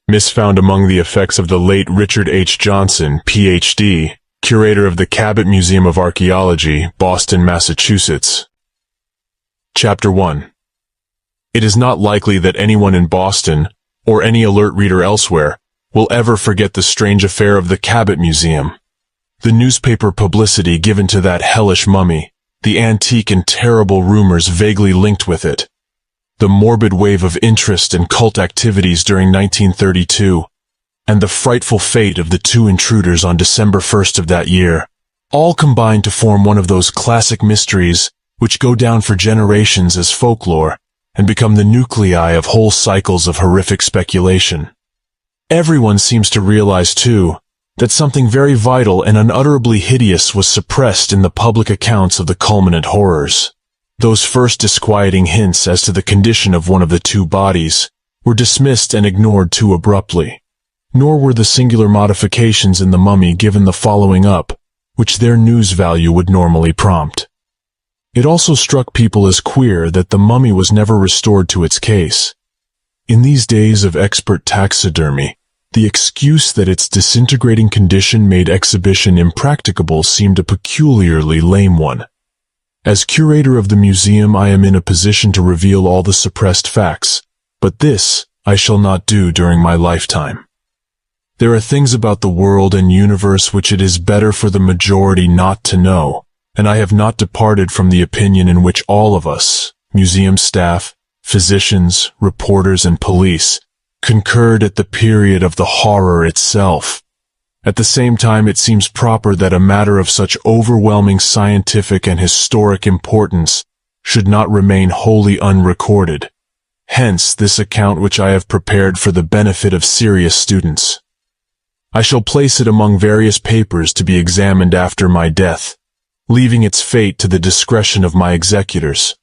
misfound among the effects of the late Richard H. Johnson, Ph.D., curator of the Cabot Museum of Archaeology, Boston, Massachusetts. Chapter 1. It is not likely that anyone in Boston, or any alert reader elsewhere, will ever forget the strange affair of the Cabot Museum. The newspaper publicity given to that hellish mummy, the antique and terrible rumors vaguely linked with it, the morbid wave of interest and cult activities during 1932, and the frightful fate of the two intruders on December 1st of that year, all combined to form one of those classic mysteries which go down for generations as folklore and become the nuclei of whole cycles of horrific speculation. Everyone seems to realize, too, that something very vital and unutterably hideous was suppressed in the public accounts of the culminant horrors. Those first disquieting hints as to the condition of one of the two bodies were dismissed and ignored too abruptly. Nor were the singular modifications in the mummy given the following up, which their news value would normally prompt. It also struck people as queer that the mummy was never restored to its case. In these days of expert taxidermy, the excuse that its disintegrating condition made exhibition impracticable seemed a peculiarly lame one. As curator of the museum, I am in a position to reveal all the suppressed facts, but this I shall not do during my lifetime. There are things about the world and universe which it is better for the majority not to know, and I have not departed from the opinion in which all of us, museum staff, physicians, reporters, and police, concurred at the period of the horror itself. At the same time, it seems proper that a matter of such overwhelming scientific and historic importance should not remain wholly unrecorded. Hence, this account which I have prepared for the benefit of serious students. I shall place it among various papers to be examined after my death, leaving its fate to the discretion of my executors.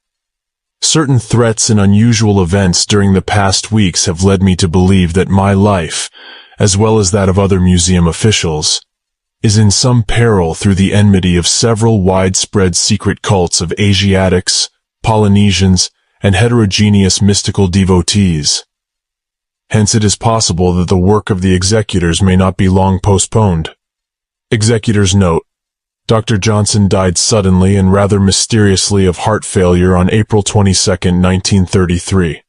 Certain threats and unusual events during the past weeks have led me to believe that my life, as well as that of other museum officials, is in some peril through the enmity of several widespread secret cults of Asiatics, Polynesians, and heterogeneous mystical devotees. Hence it is possible that the work of the executors may not be long postponed. Executor's note: Dr. Johnson died suddenly and rather mysteriously of heart failure on April 22, 1933.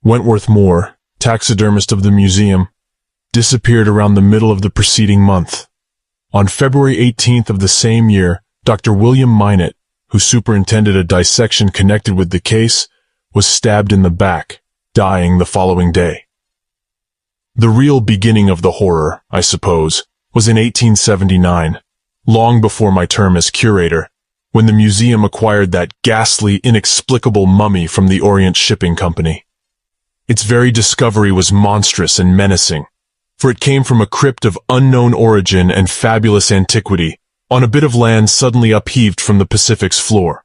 Wentworth Moore, taxidermist of the museum, disappeared around the middle of the preceding month. On February 18th of the same year, Dr. William Minot, who superintended a dissection connected with the case, was stabbed in the back, dying the following day. The real beginning of the horror, I suppose, was in 1879, long before my term as curator, when the museum acquired that ghastly, inexplicable mummy from the Orient Shipping Company. Its very discovery was monstrous and menacing, for it came from a crypt of unknown origin and fabulous antiquity, on a bit of land suddenly upheaved from the Pacific's floor.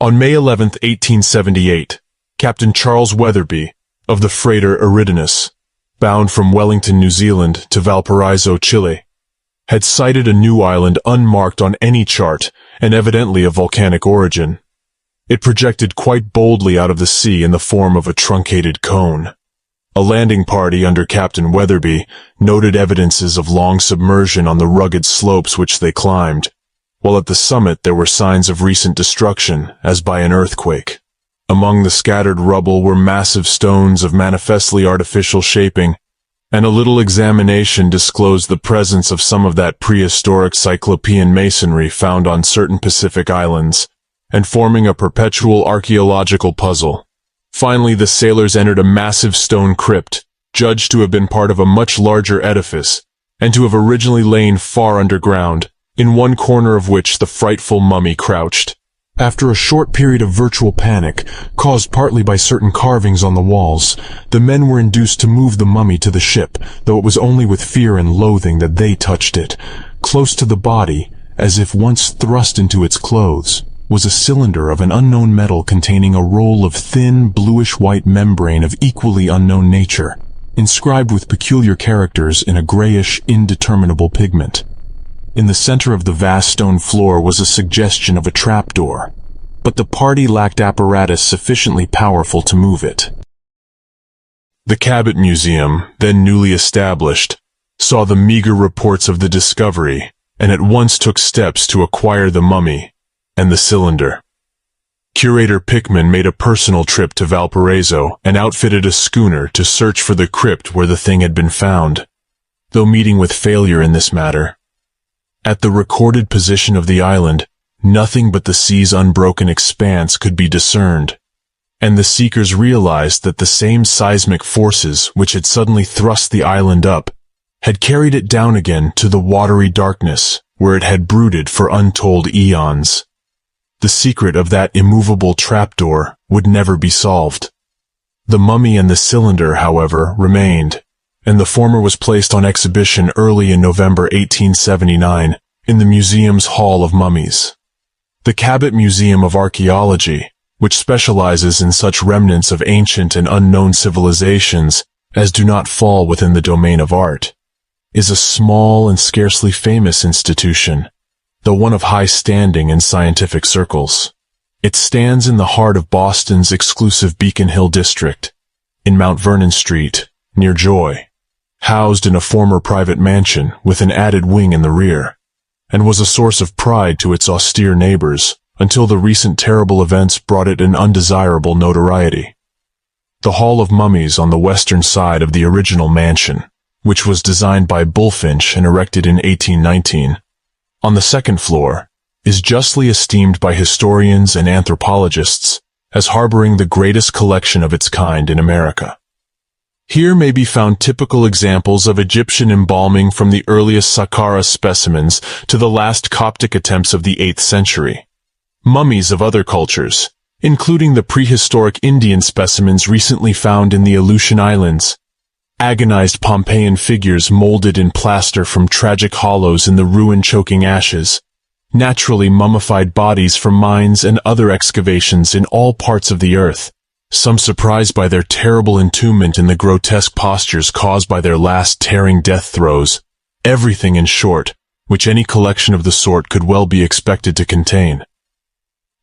On May 11, 1878, Captain Charles Weatherby, of the freighter Eridanus, bound from Wellington, New Zealand to Valparaiso, Chile, had sighted a new island unmarked on any chart and evidently of volcanic origin. It projected quite boldly out of the sea in the form of a truncated cone. A landing party under Captain Weatherby noted evidences of long submersion on the rugged slopes which they climbed, while at the summit there were signs of recent destruction, as by an earthquake. Among the scattered rubble were massive stones of manifestly artificial shaping, and a little examination disclosed the presence of some of that prehistoric Cyclopean masonry found on certain Pacific islands, and forming a perpetual archaeological puzzle. Finally, the sailors entered a massive stone crypt, judged to have been part of a much larger edifice, and to have originally lain far underground, in one corner of which the frightful mummy crouched. After a short period of virtual panic, caused partly by certain carvings on the walls, the men were induced to move the mummy to the ship, though it was only with fear and loathing that they touched it. Close to the body, as if once thrust into its clothes, was a cylinder of an unknown metal containing a roll of thin, bluish-white membrane of equally unknown nature, inscribed with peculiar characters in a grayish, indeterminable pigment. In the center of the vast stone floor was a suggestion of a trapdoor, but the party lacked apparatus sufficiently powerful to move it. The Cabot Museum, then newly established, saw the meager reports of the discovery and at once took steps to acquire the mummy and the cylinder. Curator Pickman made a personal trip to Valparaiso and outfitted a schooner to search for the crypt where the thing had been found, though meeting with failure in this matter. At the recorded position of the island, nothing but the sea's unbroken expanse could be discerned, and the seekers realized that the same seismic forces which had suddenly thrust the island up had carried it down again to the watery darkness where it had brooded for untold eons. The secret of that immovable trapdoor would never be solved. The mummy and the cylinder, however, remained, and the former was placed on exhibition early in November 1879 in the museum's Hall of Mummies. The Cabot Museum of Archaeology, which specializes in such remnants of ancient and unknown civilizations as do not fall within the domain of art, is a small and scarcely famous institution, though one of high standing in scientific circles. It stands in the heart of Boston's exclusive Beacon Hill district, in Mount Vernon Street, near Joy, housed in a former private mansion with an added wing in the rear, and was a source of pride to its austere neighbors until the recent terrible events brought it an undesirable notoriety. The Hall of Mummies on the western side of the original mansion, which was designed by Bulfinch and erected in 1819, on the second floor, is justly esteemed by historians and anthropologists as harboring the greatest collection of its kind in America. Here may be found typical examples of Egyptian embalming from the earliest Saqqara specimens to the last Coptic attempts of the 8th century. Mummies of other cultures, including the prehistoric Indian specimens recently found in the Aleutian Islands, agonized Pompeian figures molded in plaster from tragic hollows in the ruin-choking ashes, naturally mummified bodies from mines and other excavations in all parts of the earth, some surprised by their terrible entombment in the grotesque postures caused by their last tearing death throes, everything in short, which any collection of the sort could well be expected to contain.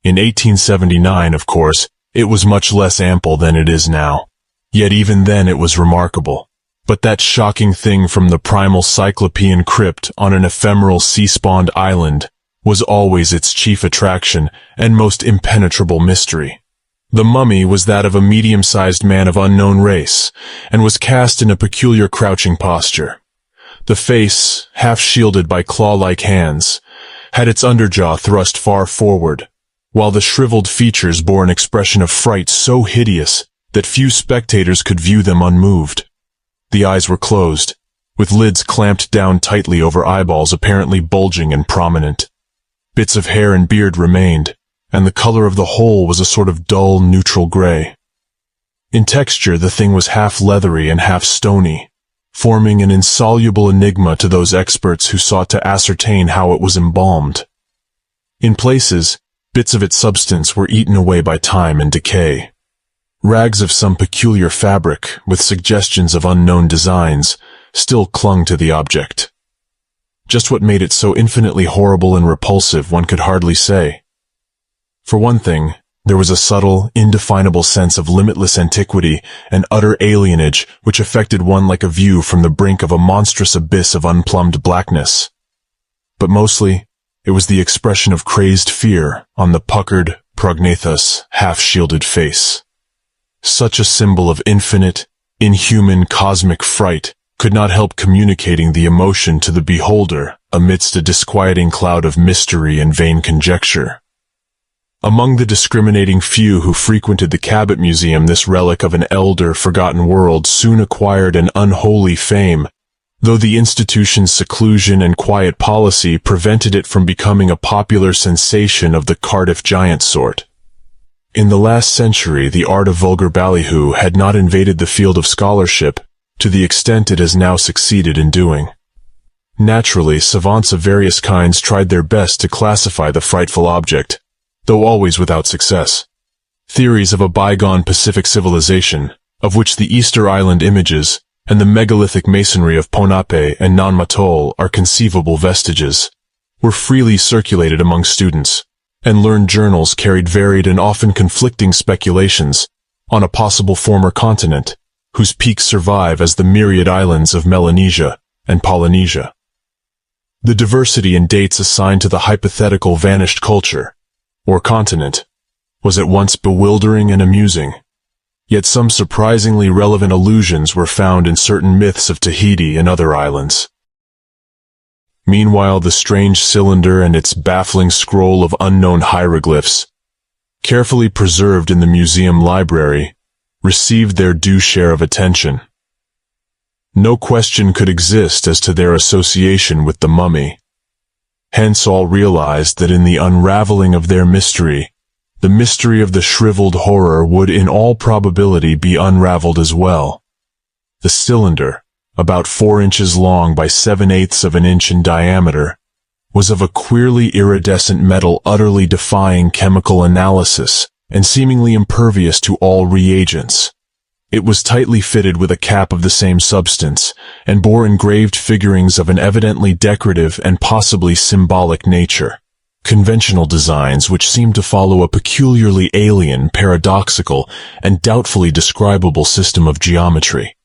In 1879, of course, it was much less ample than it is now, yet even then it was remarkable. But that shocking thing from the primal Cyclopean crypt on an ephemeral sea-spawned island was always its chief attraction and most impenetrable mystery. The mummy was that of a medium-sized man of unknown race, and was cast in a peculiar crouching posture. The face, half shielded by claw-like hands, had its underjaw thrust far forward, while the shriveled features bore an expression of fright so hideous that few spectators could view them unmoved. The eyes were closed, with lids clamped down tightly over eyeballs apparently bulging and prominent. Bits of hair and beard remained, and the color of the whole was a sort of dull, neutral gray. In texture, the thing was half leathery and half stony, forming an insoluble enigma to those experts who sought to ascertain how it was embalmed. In places, bits of its substance were eaten away by time and decay. Rags of some peculiar fabric, with suggestions of unknown designs, still clung to the object. Just what made it so infinitely horrible and repulsive one could hardly say. For one thing, there was a subtle, indefinable sense of limitless antiquity and utter alienage which affected one like a view from the brink of a monstrous abyss of unplumbed blackness. But mostly, it was the expression of crazed fear on the puckered, prognathous, half-shielded face. Such a symbol of infinite, inhuman cosmic fright could not help communicating the emotion to the beholder amidst a disquieting cloud of mystery and vain conjecture. Among the discriminating few who frequented the Cabot Museum, this relic of an elder, forgotten world soon acquired an unholy fame, though the institution's seclusion and quiet policy prevented it from becoming a popular sensation of the Cardiff giant sort. In the last century, the art of vulgar ballyhoo had not invaded the field of scholarship to the extent it has now succeeded in doing. Naturally, savants of various kinds tried their best to classify the frightful object, though always without success. Theories of a bygone Pacific civilization, of which the Easter Island images and the megalithic masonry of Ponape and Nanmatol are conceivable vestiges, were freely circulated among students, and learned journals carried varied and often conflicting speculations on a possible former continent, whose peaks survive as the myriad islands of Melanesia and Polynesia. The diversity in dates assigned to the hypothetical vanished culture, or continent, was at once bewildering and amusing. Yet some surprisingly relevant allusions were found in certain myths of Tahiti and other islands. Meanwhile, the strange cylinder and its baffling scroll of unknown hieroglyphs, carefully preserved in the museum library, received their due share of attention. No question could exist as to their association with the mummy. Hence all realized that in the unraveling of their mystery, the mystery of the shriveled horror would in all probability be unraveled as well. The cylinder, about 4 inches long by 7/8 of an inch in diameter, was of a queerly iridescent metal utterly defying chemical analysis and seemingly impervious to all reagents. It was tightly fitted with a cap of the same substance, and bore engraved figurings of an evidently decorative and possibly symbolic nature. Conventional designs which seemed to follow a peculiarly alien, paradoxical, and doubtfully describable system of geometry.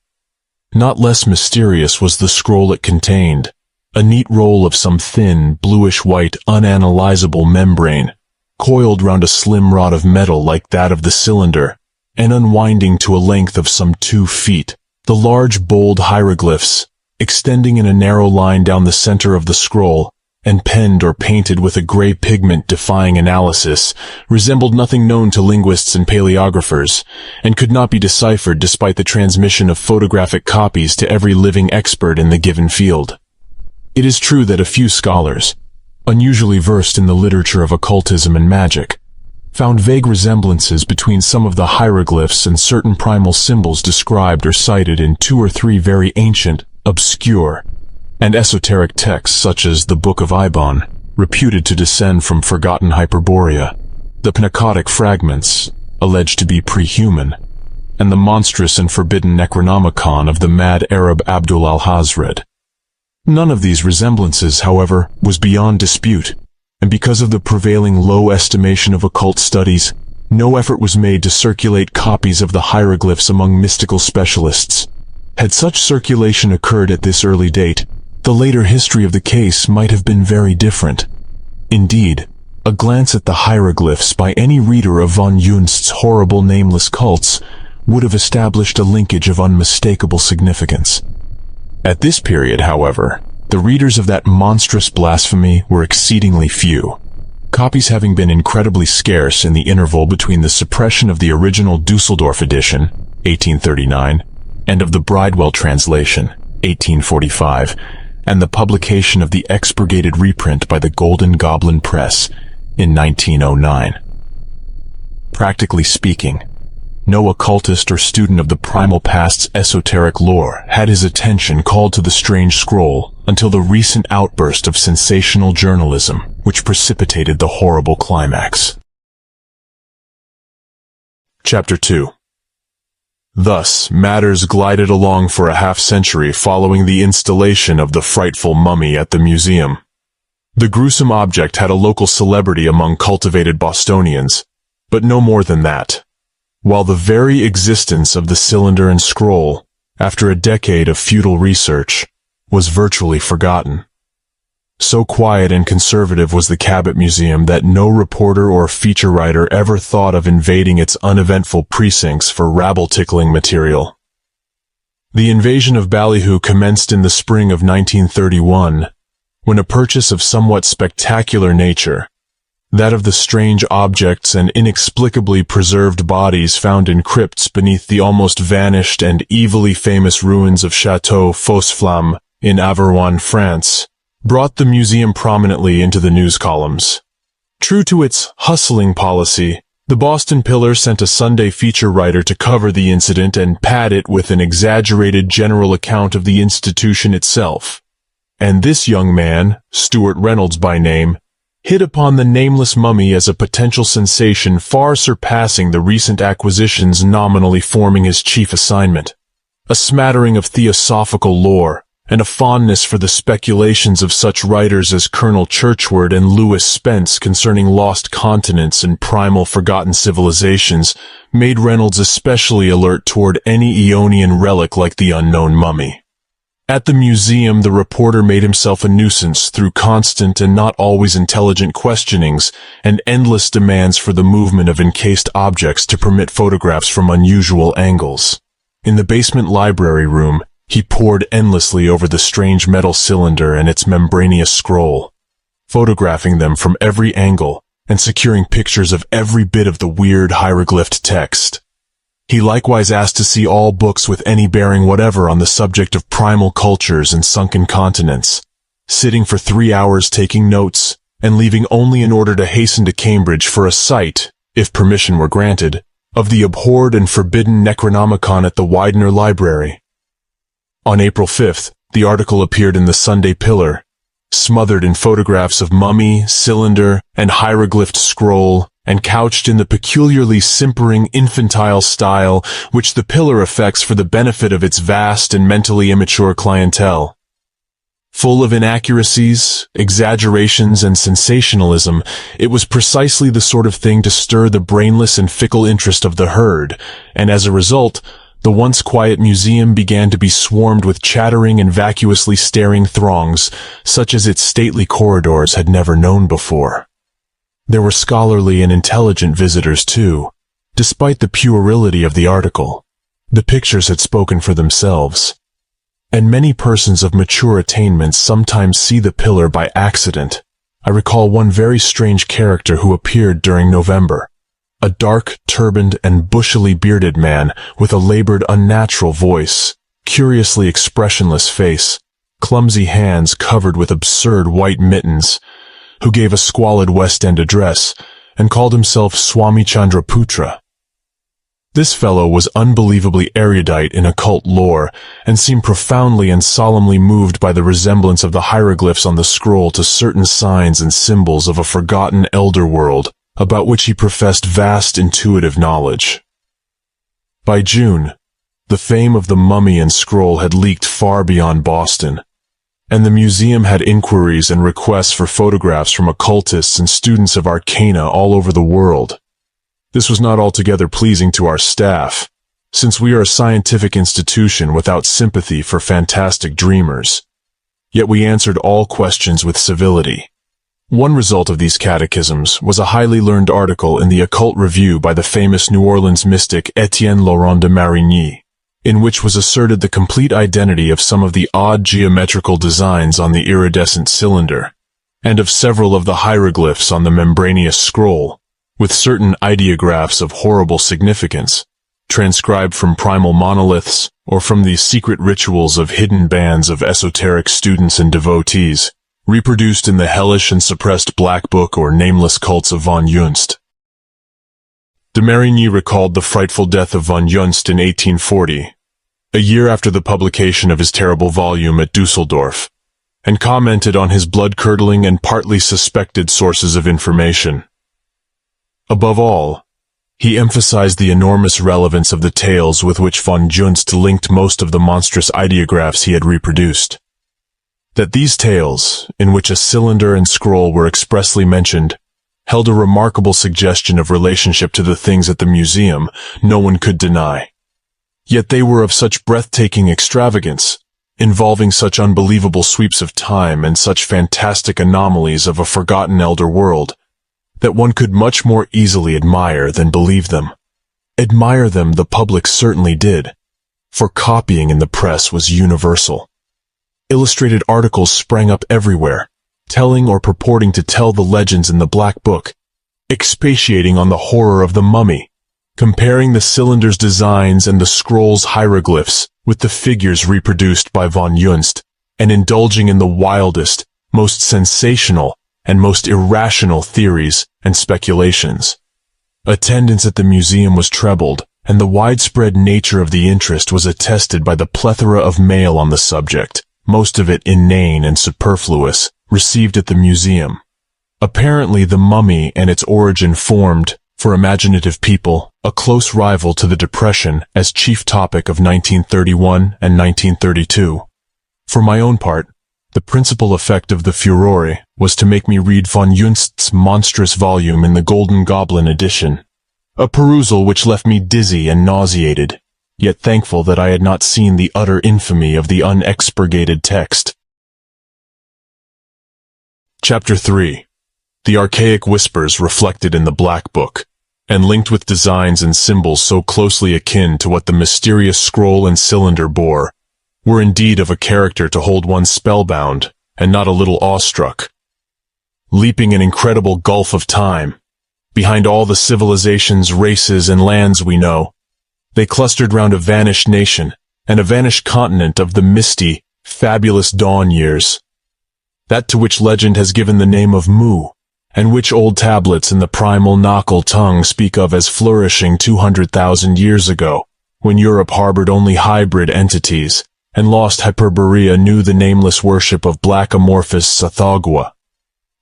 Not less mysterious was the scroll it contained, a neat roll of some thin, bluish-white, unanalyzable membrane, coiled round a slim rod of metal like that of the cylinder, and unwinding to a length of some 2 feet. The large, bold hieroglyphs, extending in a narrow line down the center of the scroll, and penned or painted with a gray pigment defying analysis, resembled nothing known to linguists and paleographers, and could not be deciphered despite the transmission of photographic copies to every living expert in the given field. It is true that a few scholars, unusually versed in the literature of occultism and magic, found vague resemblances between some of the hieroglyphs and certain primal symbols described or cited in 2 or 3 very ancient, obscure, and esoteric texts such as the Book of Ibon, reputed to descend from forgotten Hyperborea, the Pnakotic fragments, alleged to be pre-human, and the monstrous and forbidden Necronomicon of the mad Arab Abdul al-Hazred. None of these resemblances, however, was beyond dispute, and because of the prevailing low estimation of occult studies, no effort was made to circulate copies of the hieroglyphs among mystical specialists. Had such circulation occurred at this early date, the later history of the case might have been very different. Indeed, a glance at the hieroglyphs by any reader of von Junst's horrible nameless cults would have established a linkage of unmistakable significance. At this period, however, the readers of that monstrous blasphemy were exceedingly few, copies having been incredibly scarce in the interval between the suppression of the original Dusseldorf edition, 1839, and of the Bridewell translation, 1845, and the publication of the expurgated reprint by the Golden Goblin Press in 1909. Practically speaking, no occultist or student of the primal past's esoteric lore had his attention called to the strange scroll until the recent outburst of sensational journalism which precipitated the horrible climax. Chapter 2. Thus, matters glided along for a half-century following the installation of the frightful mummy at the museum. The gruesome object had a local celebrity among cultivated Bostonians, but no more than that, while the very existence of the cylinder and scroll, after a decade of futile research, was virtually forgotten. So quiet and conservative was the Cabot Museum that no reporter or feature writer ever thought of invading its uneventful precincts for rabble-tickling material. The invasion of Ballyhoo commenced in the spring of 1931, when a purchase of somewhat spectacular nature, that of the strange objects and inexplicably preserved bodies found in crypts beneath the almost vanished and evilly famous ruins of Chateau Fausse-Flamme in Aveyron, France, brought the museum prominently into the news columns. True to its hustling policy, the Boston Pillar sent a Sunday feature writer to cover the incident and pad it with an exaggerated general account of the institution itself. And this young man, Stuart Reynolds by name, hit upon the nameless mummy as a potential sensation far surpassing the recent acquisitions nominally forming his chief assignment. A smattering of theosophical lore, and a fondness for the speculations of such writers as Colonel Churchward and Lewis Spence concerning lost continents and primal forgotten civilizations made Reynolds especially alert toward any Aeonian relic like the unknown mummy. At the museum, the reporter made himself a nuisance through constant and not always intelligent questionings and endless demands for the movement of encased objects to permit photographs from unusual angles. In the basement library room, he pored endlessly over the strange metal cylinder and its membranous scroll, photographing them from every angle and securing pictures of every bit of the weird hieroglyphed text. He likewise asked to see all books with any bearing whatever on the subject of primal cultures and sunken continents, sitting for 3 hours taking notes and leaving only in order to hasten to Cambridge for a sight, if permission were granted, of the abhorred and forbidden Necronomicon at the Widener Library. On April 5th, the article appeared in the Sunday Pillar, smothered in photographs of mummy, cylinder, and hieroglyphed scroll, and couched in the peculiarly simpering infantile style which the Pillar affects for the benefit of its vast and mentally immature clientele. Full of inaccuracies, exaggerations, and sensationalism, it was precisely the sort of thing to stir the brainless and fickle interest of the herd, and as a result, the once quiet museum began to be swarmed with chattering and vacuously staring throngs, such as its stately corridors had never known before. There were scholarly and intelligent visitors, too. Despite the puerility of the article, the pictures had spoken for themselves. And many persons of mature attainments sometimes see the Pillar by accident. I recall one very strange character who appeared during November. A dark, turbaned, and bushily bearded man with a labored, unnatural voice, curiously expressionless face, clumsy hands covered with absurd white mittens, who gave a squalid West End address and called himself Swami Chandraputra. This fellow was unbelievably erudite in occult lore and seemed profoundly and solemnly moved by the resemblance of the hieroglyphs on the scroll to certain signs and symbols of a forgotten elder world about which he professed vast intuitive knowledge. By June, the fame of the mummy and scroll had leaked far beyond Boston, and the museum had inquiries and requests for photographs from occultists and students of arcana all over the world. This was not altogether pleasing to our staff, since we are a scientific institution without sympathy for fantastic dreamers. Yet we answered all questions with civility. One result of these catechisms was a highly learned article in the Occult Review by the famous New Orleans mystic Etienne Laurent de Marigny, in which was asserted the complete identity of some of the odd geometrical designs on the iridescent cylinder, and of several of the hieroglyphs on the membranous scroll, with certain ideographs of horrible significance, transcribed from primal monoliths or from the secret rituals of hidden bands of esoteric students and devotees, reproduced in the hellish and suppressed Black Book or nameless cults of von Junst. De Marigny recalled the frightful death of von Junst in 1840, a year after the publication of his terrible volume at Dusseldorf, and commented on his blood-curdling and partly suspected sources of information. Above all, he emphasized the enormous relevance of the tales with which von Junst linked most of the monstrous ideographs he had reproduced. That these tales, in which a cylinder and scroll were expressly mentioned, held a remarkable suggestion of relationship to the things at the museum, no one could deny. Yet they were of such breathtaking extravagance, involving such unbelievable sweeps of time and such fantastic anomalies of a forgotten elder world, that one could much more easily admire than believe them. Admire them the public certainly did, for copying in the press was universal. Illustrated articles sprang up everywhere, telling or purporting to tell the legends in the Black Book, expatiating on the horror of the mummy, comparing the cylinder's designs and the scroll's hieroglyphs with the figures reproduced by von Junst, and indulging in the wildest, most sensational, and most irrational theories and speculations. Attendance at the museum was trebled, and the widespread nature of the interest was attested by the plethora of mail on the subject, most of it inane and superfluous, received at the museum. Apparently the mummy and its origin formed, for imaginative people, a close rival to the Depression as chief topic of 1931 and 1932. For my own part, the principal effect of the furore was to make me read von Junst's monstrous volume in the Golden Goblin edition, a perusal which left me dizzy and nauseated, yet thankful that I had not seen the utter infamy of the unexpurgated text. Chapter 3. The archaic whispers reflected in the Black Book, and linked with designs and symbols so closely akin to what the mysterious scroll and cylinder bore, were indeed of a character to hold one spellbound, and not a little awestruck. Leaping an incredible gulf of time, behind all the civilizations, races, and lands we know, they clustered round a vanished nation, and a vanished continent of the misty, fabulous dawn years, that to which legend has given the name of Mu, and which old tablets in the primal Knockle tongue speak of as flourishing 200,000 years ago, when Europe harbored only hybrid entities, and lost Hyperborea knew the nameless worship of black amorphous Sathagwa.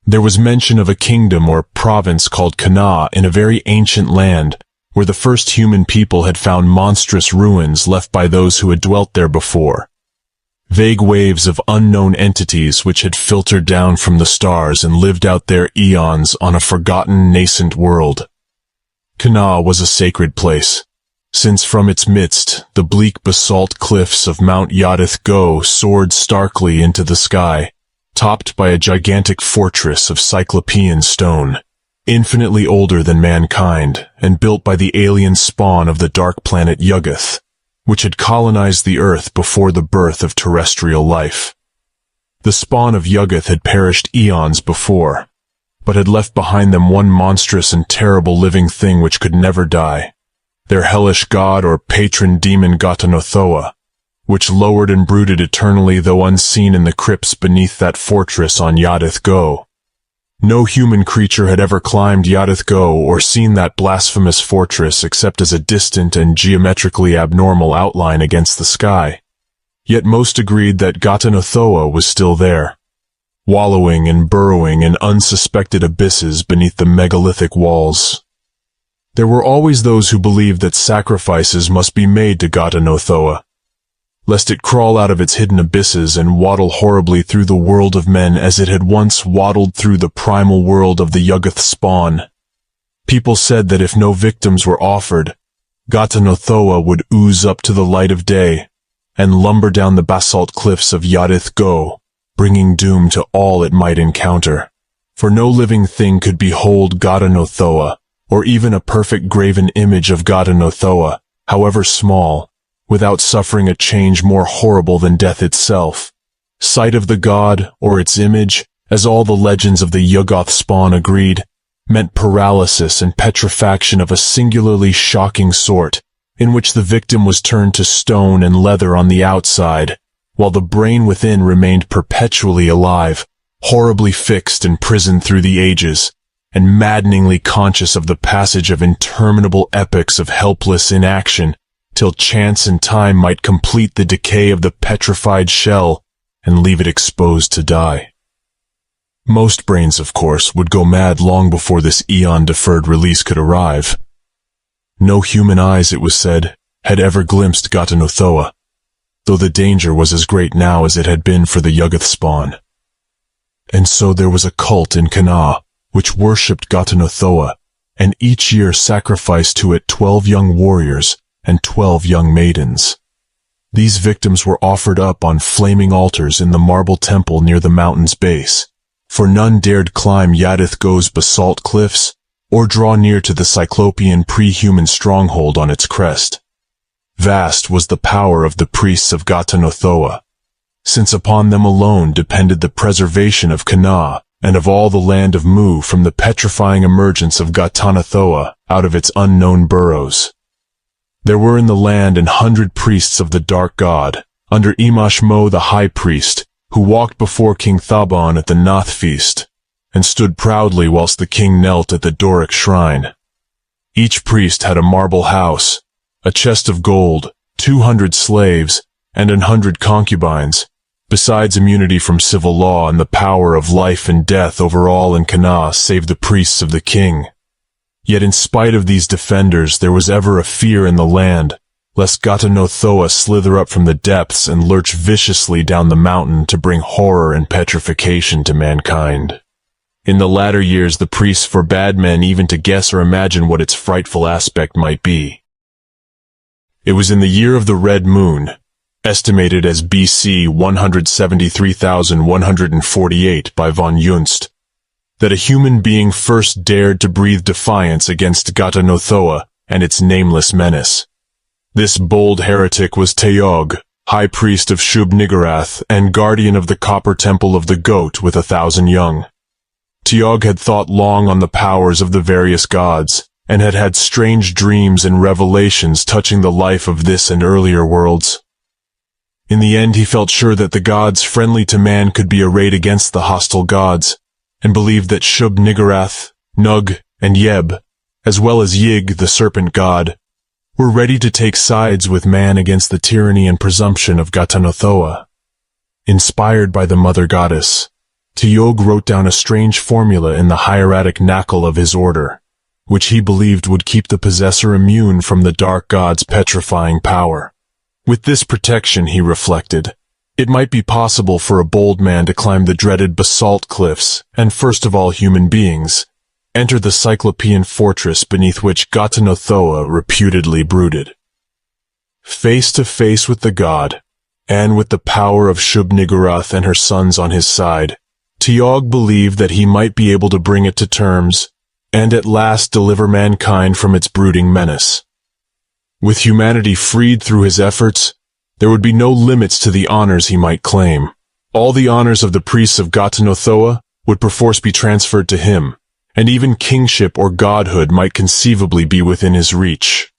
There was mention of a kingdom or province called Kana in a very ancient land, where the first human people had found monstrous ruins left by those who had dwelt there before. Vague waves of unknown entities which had filtered down from the stars and lived out their eons on a forgotten nascent world. Kana was a sacred place, since from its midst the bleak basalt cliffs of Mount Yadith Go soared starkly into the sky, topped by a gigantic fortress of cyclopean stone, infinitely older than mankind, and built by the alien spawn of the dark planet Yuggoth, which had colonized the Earth before the birth of terrestrial life. The spawn of Yuggoth had perished eons before, but had left behind them one monstrous and terrible living thing which could never die, their hellish god or patron demon Ghatanothoa, which lowered and brooded eternally though unseen in the crypts beneath that fortress on Yadith Go. No human creature had ever climbed Yadith Go or seen that blasphemous fortress except as a distant and geometrically abnormal outline against the sky. Yet most agreed that Ghatanothoa was still there, wallowing and burrowing in unsuspected abysses beneath the megalithic walls. There were always those who believed that sacrifices must be made to Ghatanothoa, lest it crawl out of its hidden abysses and waddle horribly through the world of men as it had once waddled through the primal world of the Yuggoth spawn. People said that if no victims were offered, Ghatanothoa would ooze up to the light of day and lumber down the basalt cliffs of Yadith Go, bringing doom to all it might encounter. For no living thing could behold Ghatanothoa, or even a perfect graven image of Ghatanothoa, however small, without suffering a change more horrible than death itself. Sight of the god, or its image, as all the legends of the Yuggoth spawn agreed, meant paralysis and petrifaction of a singularly shocking sort, in which the victim was turned to stone and leather on the outside, while the brain within remained perpetually alive, horribly fixed and prisoned through the ages, and maddeningly conscious of the passage of interminable epochs of helpless inaction, till chance and time might complete the decay of the petrified shell and leave it exposed to die. Most brains, of course, would go mad long before this eon-deferred release could arrive. No human eyes, it was said, had ever glimpsed Ghatanothoa, though the danger was as great now as it had been for the Yuggoth spawn. And so there was a cult in Kana, which worshipped Ghatanothoa, and each year sacrificed to it 12 young warriors and 12 young maidens. These victims were offered up on flaming altars in the marble temple near the mountain's base, for none dared climb Yadith Go's basalt cliffs or draw near to the cyclopean pre-human stronghold on its crest. Vast was the power of the priests of Ghatanothoa, since upon them alone depended the preservation of Kana and of all the land of Mu from the petrifying emergence of Ghatanothoa out of its unknown burrows. There were in the land 100 priests of the dark god, under Imashmo the high priest, who walked before King Thaban at the Nath feast, and stood proudly whilst the king knelt at the Doric shrine. Each priest had a marble house, a chest of gold, 200 slaves, and 100 concubines, besides immunity from civil law and the power of life and death over all in Kana save the priests of the king. Yet in spite of these defenders there was ever a fear in the land, lest Ghatanothoa slither up from the depths and lurch viciously down the mountain to bring horror and petrification to mankind. In the latter years, the priests forbade men even to guess or imagine what its frightful aspect might be. It was in the year of the Red Moon, estimated as BC 173,148 by von Junst, that a human being first dared to breathe defiance against Ghatanothoa and its nameless menace. This bold heretic was Teog, high priest of Shub-Niggurath and guardian of the copper temple of the goat with 1,000 young. Teog had thought long on the powers of the various gods, and had had strange dreams and revelations touching the life of this and earlier worlds. In the end, he felt sure that the gods friendly to man could be arrayed against the hostile gods, and believed that Shub-Niggurath, Nug, and Yeb, as well as Yig, the serpent god, were ready to take sides with man against the tyranny and presumption of Ghatanothoa. Inspired by the mother goddess, Teog wrote down a strange formula in the hieratic knackle of his order, which he believed would keep the possessor immune from the dark god's petrifying power. With this protection, he reflected, it might be possible for a bold man to climb the dreaded basalt cliffs, and first of all human beings, enter the Cyclopean fortress beneath which Ghatanothoa reputedly brooded. Face to face with the god, and with the power of Shub-Niggurath and her sons on his side, Teog believed that he might be able to bring it to terms, and at last deliver mankind from its brooding menace. With humanity freed through his efforts, there would be no limits to the honors he might claim. All the honors of the priests of Ghatanothoa would perforce be transferred to him, and even kingship or godhood might conceivably be within his reach.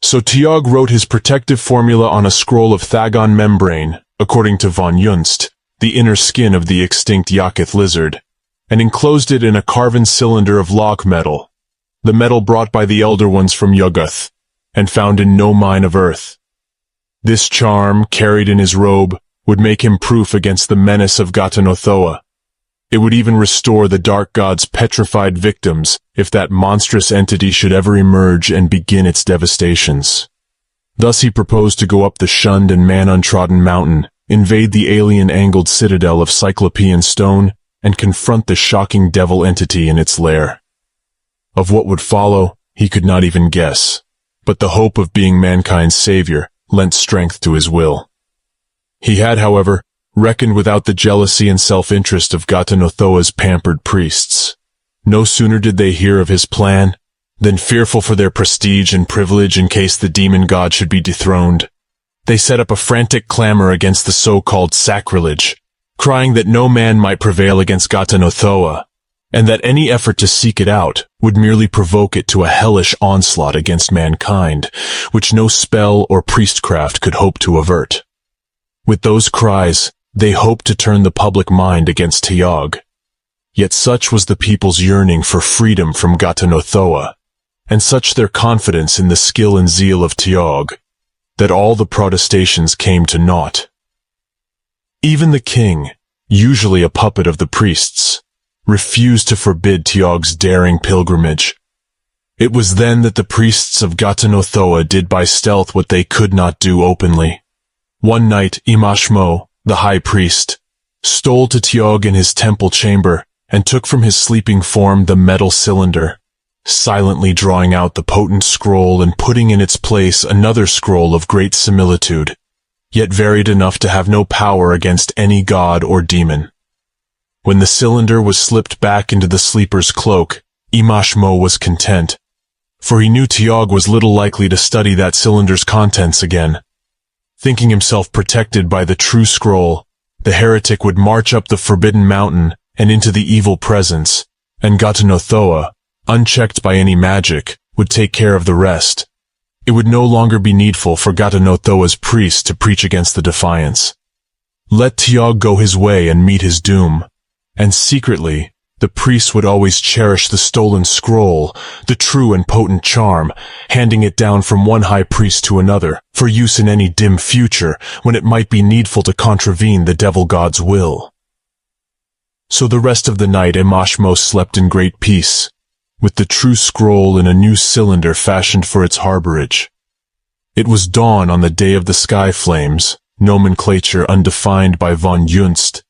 So Teog wrote his protective formula on a scroll of Thagon membrane, according to von Junst, the inner skin of the extinct Yakith lizard, and enclosed it in a carven cylinder of log metal, the metal brought by the Elder Ones from Yuggoth, and found in no mine of earth. This charm, carried in his robe, would make him proof against the menace of Ghatanothoa. It would even restore the dark god's petrified victims if that monstrous entity should ever emerge and begin its devastations. Thus he proposed to go up the shunned and man-untrodden mountain, invade the alien-angled citadel of Cyclopean stone, and confront the shocking devil entity in its lair. Of what would follow, he could not even guess, but the hope of being mankind's savior lent strength to his will. He had, however, reckoned without the jealousy and self-interest of Ghatanothoa's pampered priests. No sooner did they hear of his plan, than fearful for their prestige and privilege in case the demon god should be dethroned, they set up a frantic clamor against the so-called sacrilege, crying that no man might prevail against Ghatanothoa, and that any effort to seek it out would merely provoke it to a hellish onslaught against mankind, which no spell or priestcraft could hope to avert. With those cries, they hoped to turn the public mind against Teog. Yet such was the people's yearning for freedom from Ghatanothoa, and such their confidence in the skill and zeal of Teog, that all the protestations came to naught. Even the king, usually a puppet of the priests, refused to forbid Teog's daring pilgrimage. It was then that the priests of Ghatanothoa did by stealth what they could not do openly. One night, Imashmo, the high priest, stole to Teog in his temple chamber and took from his sleeping form the metal cylinder, silently drawing out the potent scroll and putting in its place another scroll of great similitude, yet varied enough to have no power against any god or demon. When the cylinder was slipped back into the sleeper's cloak, Imashmo was content, for he knew Teog was little likely to study that cylinder's contents again. Thinking himself protected by the true scroll, the heretic would march up the forbidden mountain and into the evil presence, and Ghatanothoa, unchecked by any magic, would take care of the rest. It would no longer be needful for Ghatanothoa's priests to preach against the defiance. Let Teog go his way and meet his doom, and secretly, the priests would always cherish the stolen scroll, the true and potent charm, handing it down from one high priest to another, for use in any dim future when it might be needful to contravene the devil god's will. So the rest of the night Imashmo slept in great peace, with the true scroll in a new cylinder fashioned for its harborage. It was dawn on the day of the sky flames, nomenclature undefined by von Junst,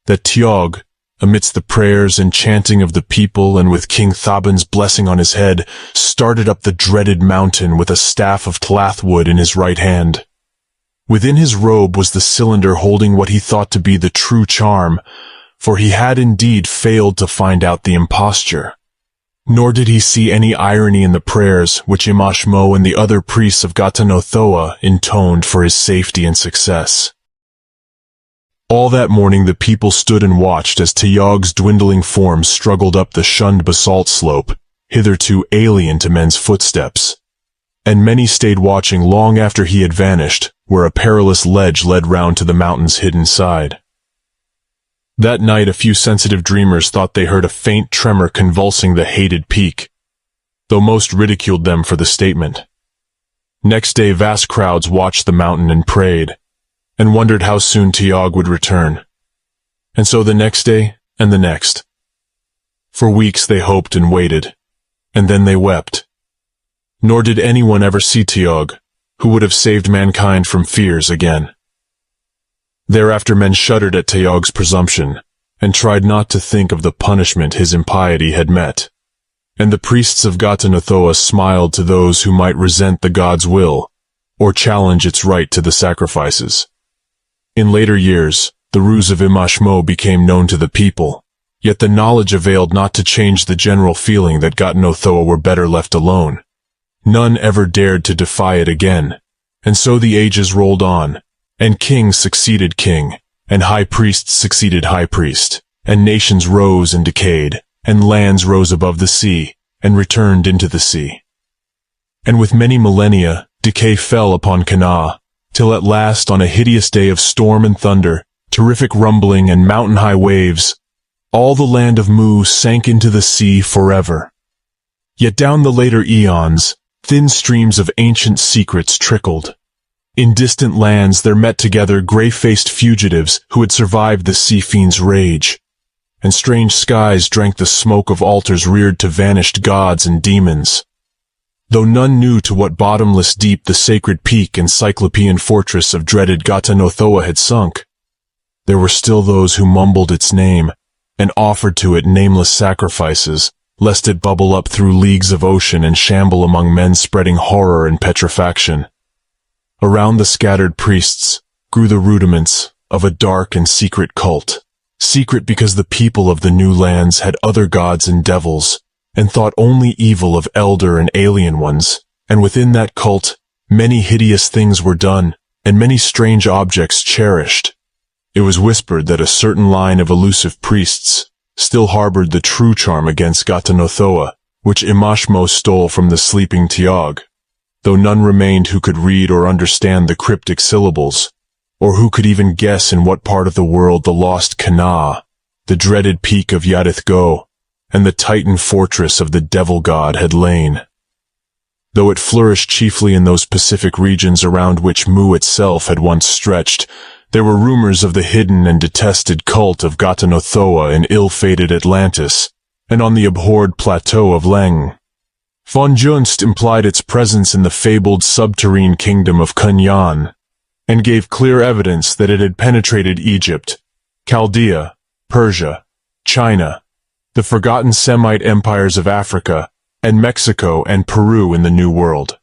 that Tiog, amidst the prayers and chanting of the people and with King Thaban's blessing on his head, started up the dreaded mountain with a staff of tlathwood in his right hand. Within his robe was the cylinder holding what he thought to be the true charm, for he had indeed failed to find out the imposture. Nor did he see any irony in the prayers which Imashmo and the other priests of Ghatanothoa intoned for his safety and success. All that morning the people stood and watched as Tiog's dwindling form struggled up the shunned basalt slope, hitherto alien to men's footsteps. And many stayed watching long after he had vanished, where a perilous ledge led round to the mountain's hidden side. That night a few sensitive dreamers thought they heard a faint tremor convulsing the hated peak, though most ridiculed them for the statement. Next day vast crowds watched the mountain and prayed, and wondered how soon Tiog would return. And so the next day, and the next. For weeks they hoped and waited, and then they wept. Nor did anyone ever see Tiog, who would have saved mankind from fears again. Thereafter men shuddered at Tiog's presumption, and tried not to think of the punishment his impiety had met. And the priests of Ghatanothoa smiled to those who might resent the god's will, or challenge its right to the sacrifices. In later years, the ruse of Imashmo became known to the people, yet the knowledge availed not to change the general feeling that Ghatanothoa were better left alone. None ever dared to defy it again, and so the ages rolled on, and king succeeded king, and high priest succeeded high priest, and nations rose and decayed, and lands rose above the sea, and returned into the sea. And with many millennia, decay fell upon Kana, till at last on a hideous day of storm and thunder, terrific rumbling and mountain-high waves, all the land of Mu sank into the sea forever. Yet down the later eons, thin streams of ancient secrets trickled. In distant lands there met together gray-faced fugitives who had survived the sea fiend's rage, and strange skies drank the smoke of altars reared to vanished gods and demons. Though none knew to what bottomless deep the sacred peak and cyclopean fortress of dreaded Ghatanothoa had sunk, there were still those who mumbled its name and offered to it nameless sacrifices, lest it bubble up through leagues of ocean and shamble among men spreading horror and petrifaction. Around the scattered priests grew the rudiments of a dark and secret cult, secret because the people of the new lands had other gods and devils, and thought only evil of elder and alien ones, and within that cult many hideous things were done, and many strange objects cherished. It was whispered that a certain line of elusive priests still harbored the true charm against Ghatanothoa, which Imashmo stole from the sleeping Tiog, though none remained who could read or understand the cryptic syllables, or who could even guess in what part of the world the lost Kana, the dreaded peak of Yadith-Go, and the Titan fortress of the devil god had lain. Though it flourished chiefly in those Pacific regions around which Mu itself had once stretched, there were rumors of the hidden and detested cult of Ghatanothoa in ill-fated Atlantis, and on the abhorred plateau of Leng. Von Junst implied its presence in the fabled subterrene kingdom of Kunyan, and gave clear evidence that it had penetrated Egypt, Chaldea, Persia, China, the forgotten Semite empires of Africa, and Mexico and Peru in the New World.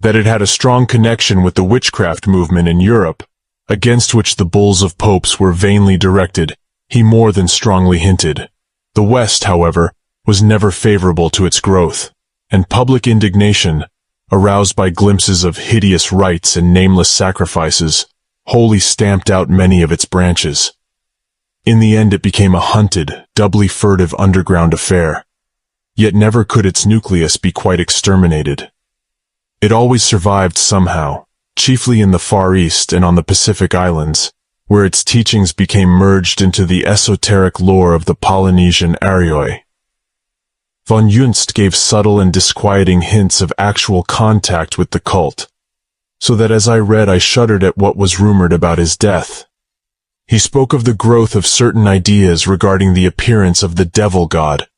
That it had a strong connection with the witchcraft movement in Europe, against which the bulls of popes were vainly directed, he more than strongly hinted. The West, however, was never favorable to its growth, and public indignation, aroused by glimpses of hideous rites and nameless sacrifices, wholly stamped out many of its branches. In the end it became a hunted, doubly furtive underground affair, yet never could its nucleus be quite exterminated. It always survived somehow, chiefly in the Far East and on the Pacific Islands, where its teachings became merged into the esoteric lore of the Polynesian Arioi. Von Junst gave subtle and disquieting hints of actual contact with the cult, so that as I read I shuddered at what was rumored about his death. He spoke of the growth of certain ideas regarding the appearance of the devil god,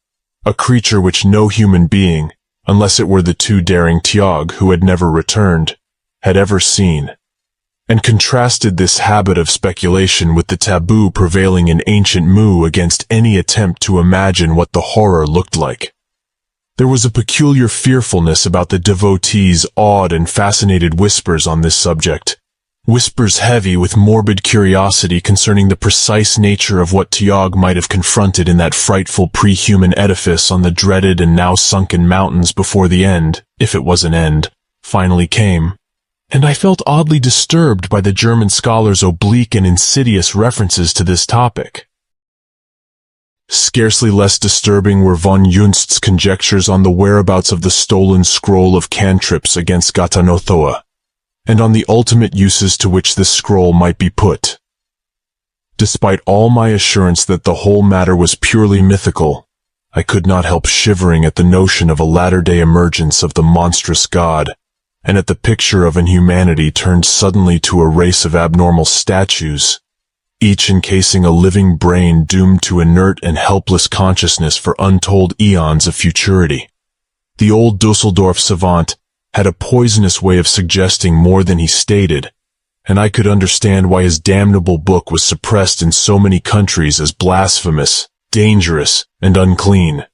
a creature which no human being, unless it were the too daring Tiog who had never returned, had ever seen, and contrasted this habit of speculation with the taboo prevailing in ancient Mu against any attempt to imagine what the horror looked like. There was a peculiar fearfulness about the devotees' awed and fascinated whispers on this subject, whispers heavy with morbid curiosity concerning the precise nature of what Tiog might have confronted in that frightful pre-human edifice on the dreaded and now sunken mountains before the end, if it was an end, finally came. And I felt oddly disturbed by the German scholar's oblique and insidious references to this topic. Scarcely less disturbing were von Junst's conjectures on the whereabouts of the stolen scroll of cantrips against Ghatanothoa, and on the ultimate uses to which this scroll might be put. Despite all my assurance that the whole matter was purely mythical, I could not help shivering at the notion of a latter-day emergence of the monstrous god, and at the picture of an humanity turned suddenly to a race of abnormal statues, each encasing a living brain doomed to inert and helpless consciousness for untold eons of futurity. The old Dusseldorf savant had a poisonous way of suggesting more than he stated, and I could understand why his damnable book was suppressed in so many countries as blasphemous, dangerous, and unclean.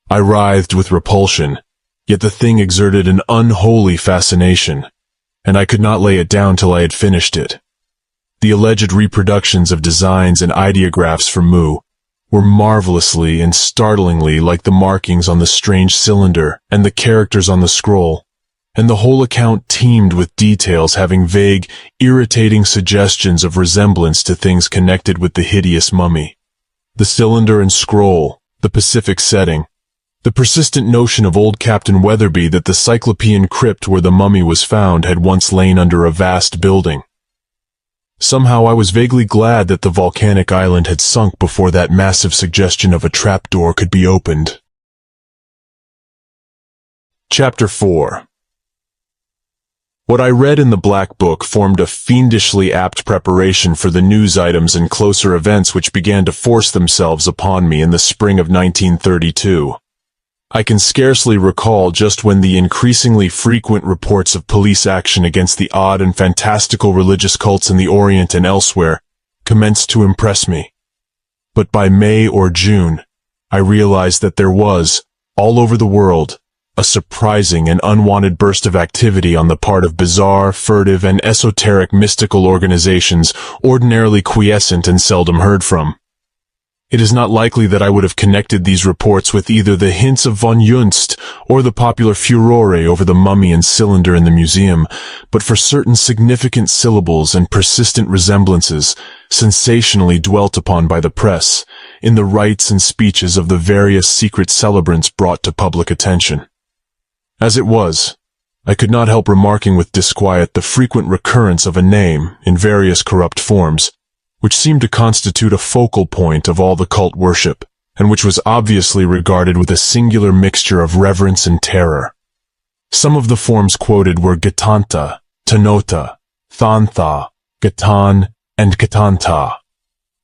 I writhed with repulsion, yet the thing exerted an unholy fascination, and I could not lay it down till I had finished it. The alleged reproductions of designs and ideographs from Mu were marvelously and startlingly like the markings on the strange cylinder and the characters on the scroll, and the whole account teemed with details having vague, irritating suggestions of resemblance to things connected with the hideous mummy. The cylinder and scroll, the Pacific setting, the persistent notion of old Captain Weatherby that the Cyclopean crypt where the mummy was found had once lain under a vast building. Somehow I was vaguely glad that the volcanic island had sunk before that massive suggestion of a trapdoor could be opened. Chapter 4. What I read in the Black Book formed a fiendishly apt preparation for the news items and closer events which began to force themselves upon me in the spring of 1932. I can scarcely recall just when the increasingly frequent reports of police action against the odd and fantastical religious cults in the Orient and elsewhere commenced to impress me. But by May or June, I realized that there was, all over the world, a surprising and unwanted burst of activity on the part of bizarre, furtive, and esoteric mystical organizations ordinarily quiescent and seldom heard from. It is not likely that I would have connected these reports with either the hints of von Junst or the popular furore over the mummy and cylinder in the museum, but for certain significant syllables and persistent resemblances, sensationally dwelt upon by the press, in the rites and speeches of the various secret celebrants brought to public attention. As it was, I could not help remarking with disquiet the frequent recurrence of a name, in various corrupt forms, which seemed to constitute a focal point of all the cult worship, and which was obviously regarded with a singular mixture of reverence and terror. Some of the forms quoted were Gatanta, Tanota, Thantha, Gatan, and Gatanta,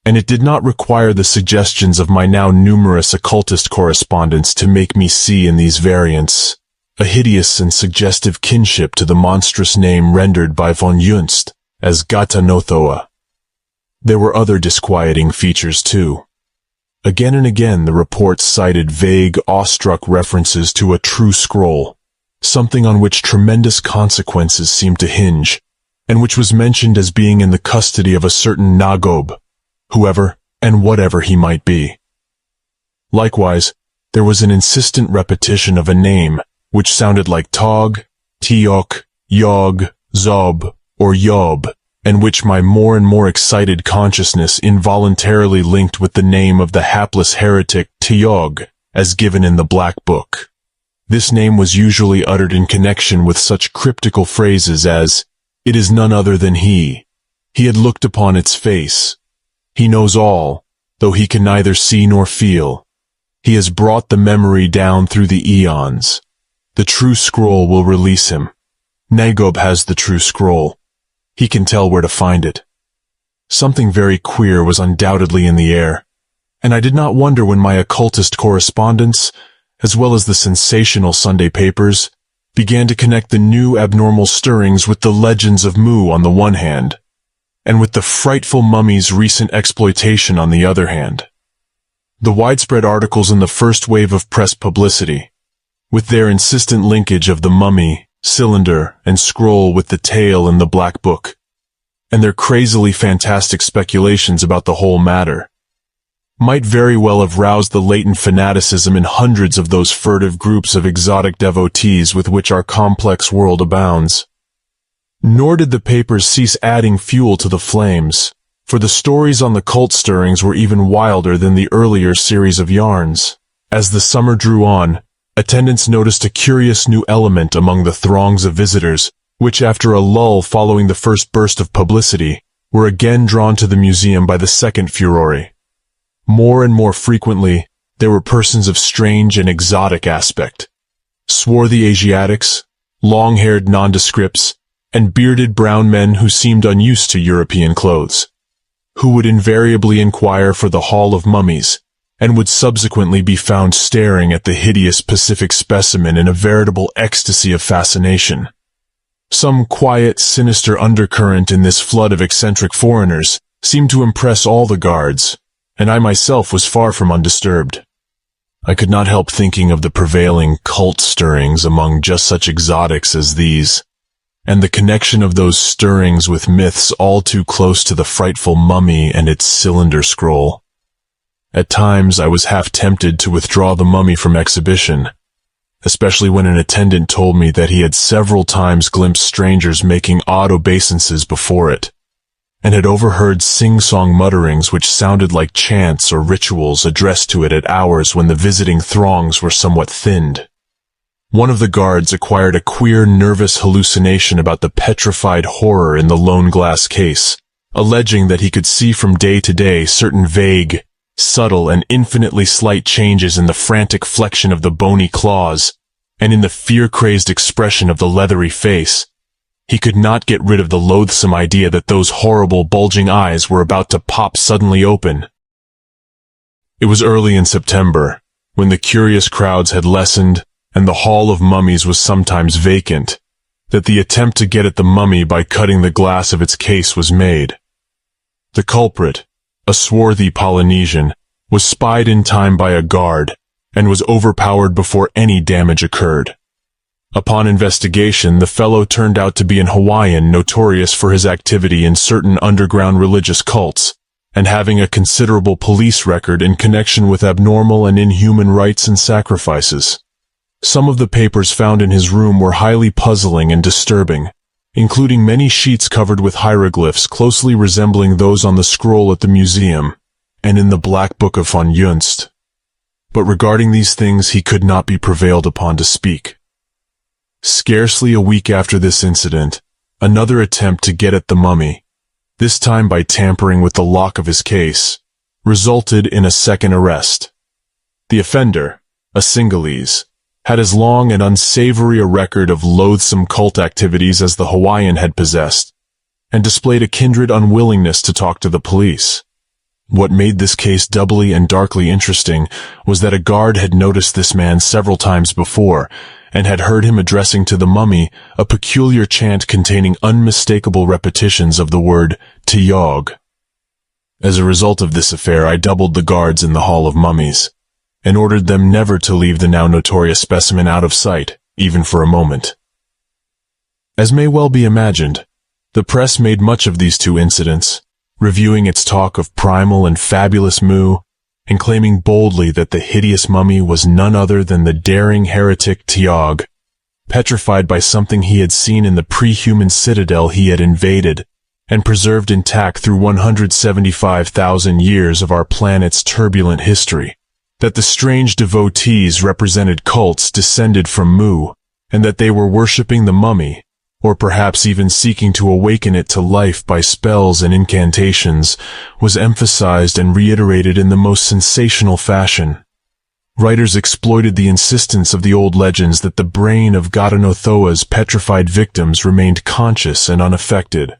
and it did not require the suggestions of my now numerous occultist correspondents to make me see in these variants a hideous and suggestive kinship to the monstrous name rendered by von Junst as Ghatanothoa. There were other disquieting features, too. Again and again the reports cited vague, awestruck references to a true scroll, something on which tremendous consequences seemed to hinge, and which was mentioned as being in the custody of a certain Nagob, whoever and whatever he might be. Likewise, there was an insistent repetition of a name which sounded like Tog, Tiok, Yog, Zob, or Yob, and which my more and more excited consciousness involuntarily linked with the name of the hapless heretic Tiog, as given in the Black Book. This name was usually uttered in connection with such cryptical phrases as, "It is none other than he. He had looked upon its face. He knows all, though he can neither see nor feel. He has brought the memory down through the eons. The true scroll will release him. Nagob has the true scroll. He can tell where to find it." Something very queer was undoubtedly in the air, and I did not wonder when my occultist correspondents, as well as the sensational Sunday papers, began to connect the new abnormal stirrings with the legends of Mu on the one hand, and with the frightful mummy's recent exploitation on the other hand. The widespread articles in the first wave of press publicity, with their insistent linkage of the mummy, cylinder, and scroll with the tale in the Black Book, and their crazily fantastic speculations about the whole matter, might very well have roused the latent fanaticism in hundreds of those furtive groups of exotic devotees with which our complex world abounds. Nor did the papers cease adding fuel to the flames, for the stories on the cult stirrings were even wilder than the earlier series of yarns. As the summer drew on, attendants noticed a curious new element among the throngs of visitors, which after a lull following the first burst of publicity, were again drawn to the museum by the second furore. More and more frequently, there were persons of strange and exotic aspect. Swarthy Asiatics, long-haired nondescripts, and bearded brown men who seemed unused to European clothes, who would invariably inquire for the Hall of Mummies, and would subsequently be found staring at the hideous Pacific specimen in a veritable ecstasy of fascination. Some quiet, sinister undercurrent in this flood of eccentric foreigners seemed to impress all the guards, and I myself was far from undisturbed. I could not help thinking of the prevailing cult stirrings among just such exotics as these, and the connection of those stirrings with myths all too close to the frightful mummy and its cylinder scroll. At times I was half tempted to withdraw the mummy from exhibition, especially when an attendant told me that he had several times glimpsed strangers making odd obeisances before it, and had overheard sing-song mutterings which sounded like chants or rituals addressed to it at hours when the visiting throngs were somewhat thinned. One of the guards acquired a queer, nervous hallucination about the petrified horror in the lone glass case, alleging that he could see from day to day certain vague, subtle, and infinitely slight changes in the frantic flexion of the bony claws, and in the fear-crazed expression of the leathery face. He could not get rid of the loathsome idea that those horrible, bulging eyes were about to pop suddenly open. It was early in September, when the curious crowds had lessened, and the Hall of Mummies was sometimes vacant, that the attempt to get at the mummy by cutting the glass of its case was made. The culprit, a swarthy Polynesian, was spied in time by a guard, and was overpowered before any damage occurred. Upon investigation, the fellow turned out to be an Hawaiian notorious for his activity in certain underground religious cults, and having a considerable police record in connection with abnormal and inhuman rites and sacrifices. Some of the papers found in his room were highly puzzling and disturbing, including many sheets covered with hieroglyphs closely resembling those on the scroll at the museum, and in the Black Book of von Junst. But regarding these things he could not be prevailed upon to speak. Scarcely a week after this incident, another attempt to get at the mummy, this time by tampering with the lock of his case, resulted in a second arrest. The offender, a Singalese, had as long and unsavory a record of loathsome cult activities as the Hawaiian had possessed, and displayed a kindred unwillingness to talk to the police. What made this case doubly and darkly interesting was that a guard had noticed this man several times before, and had heard him addressing to the mummy a peculiar chant containing unmistakable repetitions of the word Tiyog. As a result of this affair, I doubled the guards in the Hall of Mummies, and ordered them never to leave the now notorious specimen out of sight, even for a moment. As may well be imagined, the press made much of these two incidents, reviewing its talk of primal and fabulous Mu, and claiming boldly that the hideous mummy was none other than the daring heretic Tiyog, petrified by something he had seen in the pre-human citadel he had invaded, and preserved intact through 175,000 years of our planet's turbulent history. That the strange devotees represented cults descended from Mu, and that they were worshipping the mummy, or perhaps even seeking to awaken it to life by spells and incantations, was emphasized and reiterated in the most sensational fashion. Writers exploited the insistence of the old legends that the brain of Ghatanothoa's petrified victims remained conscious and unaffected,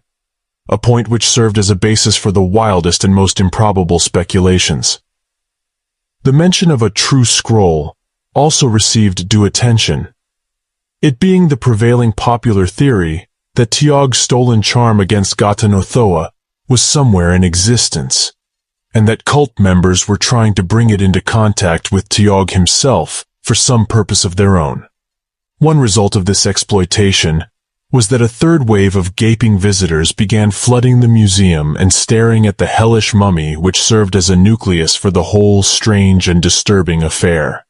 a point which served as a basis for the wildest and most improbable speculations. The mention of a true scroll also received due attention. it being the prevailing popular theory that Tiog's stolen charm against Ghatanothoa was somewhere in existence, and that cult members were trying to bring it into contact with Tiog himself for some purpose of their own. One result of this exploitation was that a third wave of gaping visitors began flooding the museum and staring at the hellish mummy which served as a nucleus for the whole strange and disturbing affair.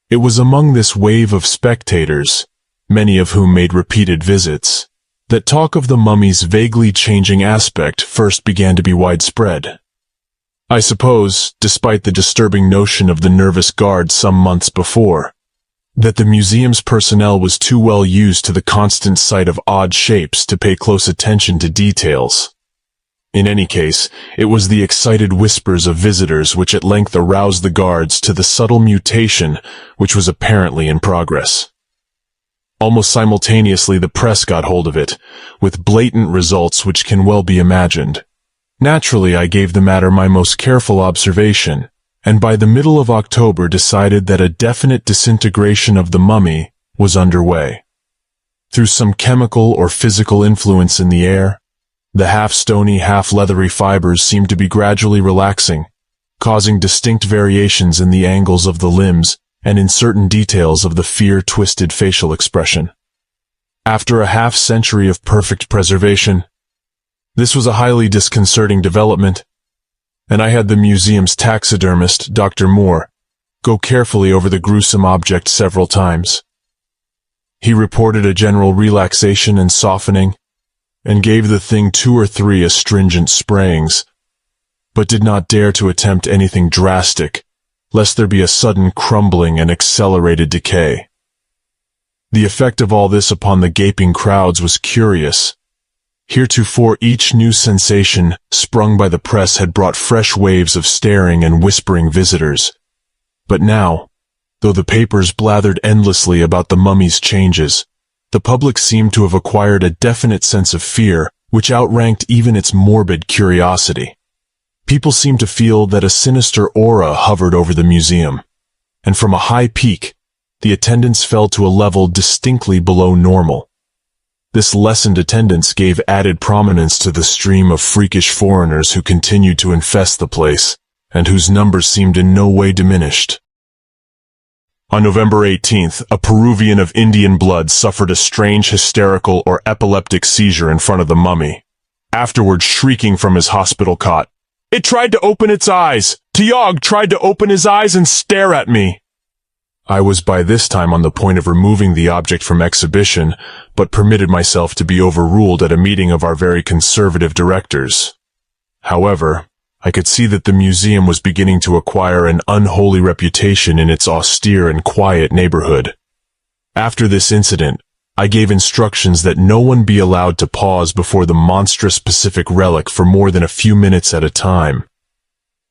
It was among this wave of spectators, many of whom made repeated visits, that talk of the mummy's vaguely changing aspect first began to be widespread. I suppose, despite the disturbing notion of the nervous guard some months before, that the museum's personnel was too well used to the constant sight of odd shapes to pay close attention to details. In any case, it was the excited whispers of visitors which at length aroused the guards to the subtle mutation which was apparently in progress. Almost simultaneously the press got hold of it, with blatant results which can well be imagined. Naturally, I gave the matter my most careful observation, and by the middle of October decided that a definite disintegration of the mummy was underway. Through some chemical or physical influence in the air, the half-stony, half-leathery fibers seemed to be gradually relaxing, causing distinct variations in the angles of the limbs and in certain details of the fear-twisted facial expression. After a half-century of perfect preservation, this was a highly disconcerting development, and I had the museum's taxidermist, Dr. Moore, go carefully over the gruesome object several times. He reported a general relaxation and softening, and gave the thing 2 or 3 astringent sprayings, but did not dare to attempt anything drastic, lest there be a sudden crumbling and accelerated decay. The effect of all this upon the gaping crowds was curious. Heretofore each new sensation sprung by the press had brought fresh waves of staring and whispering visitors. But now, though the papers blathered endlessly about the mummy's changes, the public seemed to have acquired a definite sense of fear which outranked even its morbid curiosity. People seemed to feel that a sinister aura hovered over the museum, and from a high peak, the attendance fell to a level distinctly below normal. This lessened attendance gave added prominence to the stream of freakish foreigners who continued to infest the place, and whose numbers seemed in no way diminished. On November 18th, a Peruvian of Indian blood suffered a strange hysterical or epileptic seizure in front of the mummy, afterwards shrieking from his hospital cot, "It tried to open its eyes! Tiog tried to open his eyes and stare at me!" I was by this time on the point of removing the object from exhibition, but permitted myself to be overruled at a meeting of our very conservative directors. However, I could see that the museum was beginning to acquire an unholy reputation in its austere and quiet neighborhood. After this incident, I gave instructions that no one be allowed to pause before the monstrous Pacific relic for more than a few minutes at a time.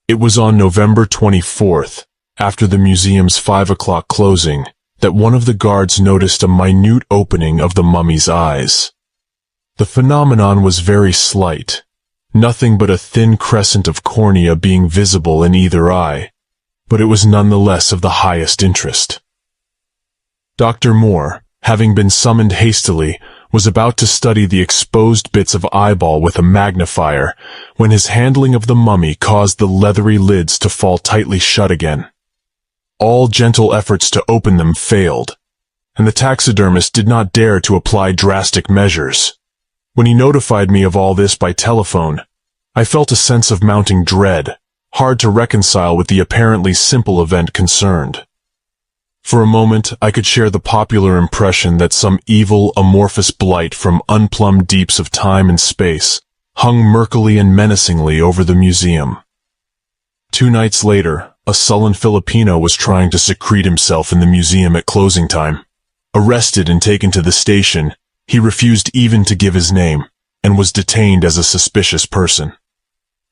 It was on November 24th, after the museum's 5 o'clock closing, that one of the guards noticed a minute opening of the mummy's eyes. The phenomenon was very slight, nothing but a thin crescent of cornea being visible in either eye, but it was nonetheless of the highest interest. Dr. Moore, having been summoned hastily, was about to study the exposed bits of eyeball with a magnifier, when his handling of the mummy caused the leathery lids to fall tightly shut again. All gentle efforts to open them failed, and the taxidermist did not dare to apply drastic measures. When he notified me of all this by telephone, I felt a sense of mounting dread, hard to reconcile with the apparently simple event concerned. For a moment, I could share the popular impression that some evil, amorphous blight from unplumbed deeps of time and space hung murkily and menacingly over the museum. 2 nights later, a sullen Filipino was trying to secrete himself in the museum at closing time. Arrested and taken to the station, he refused even to give his name, and was detained as a suspicious person.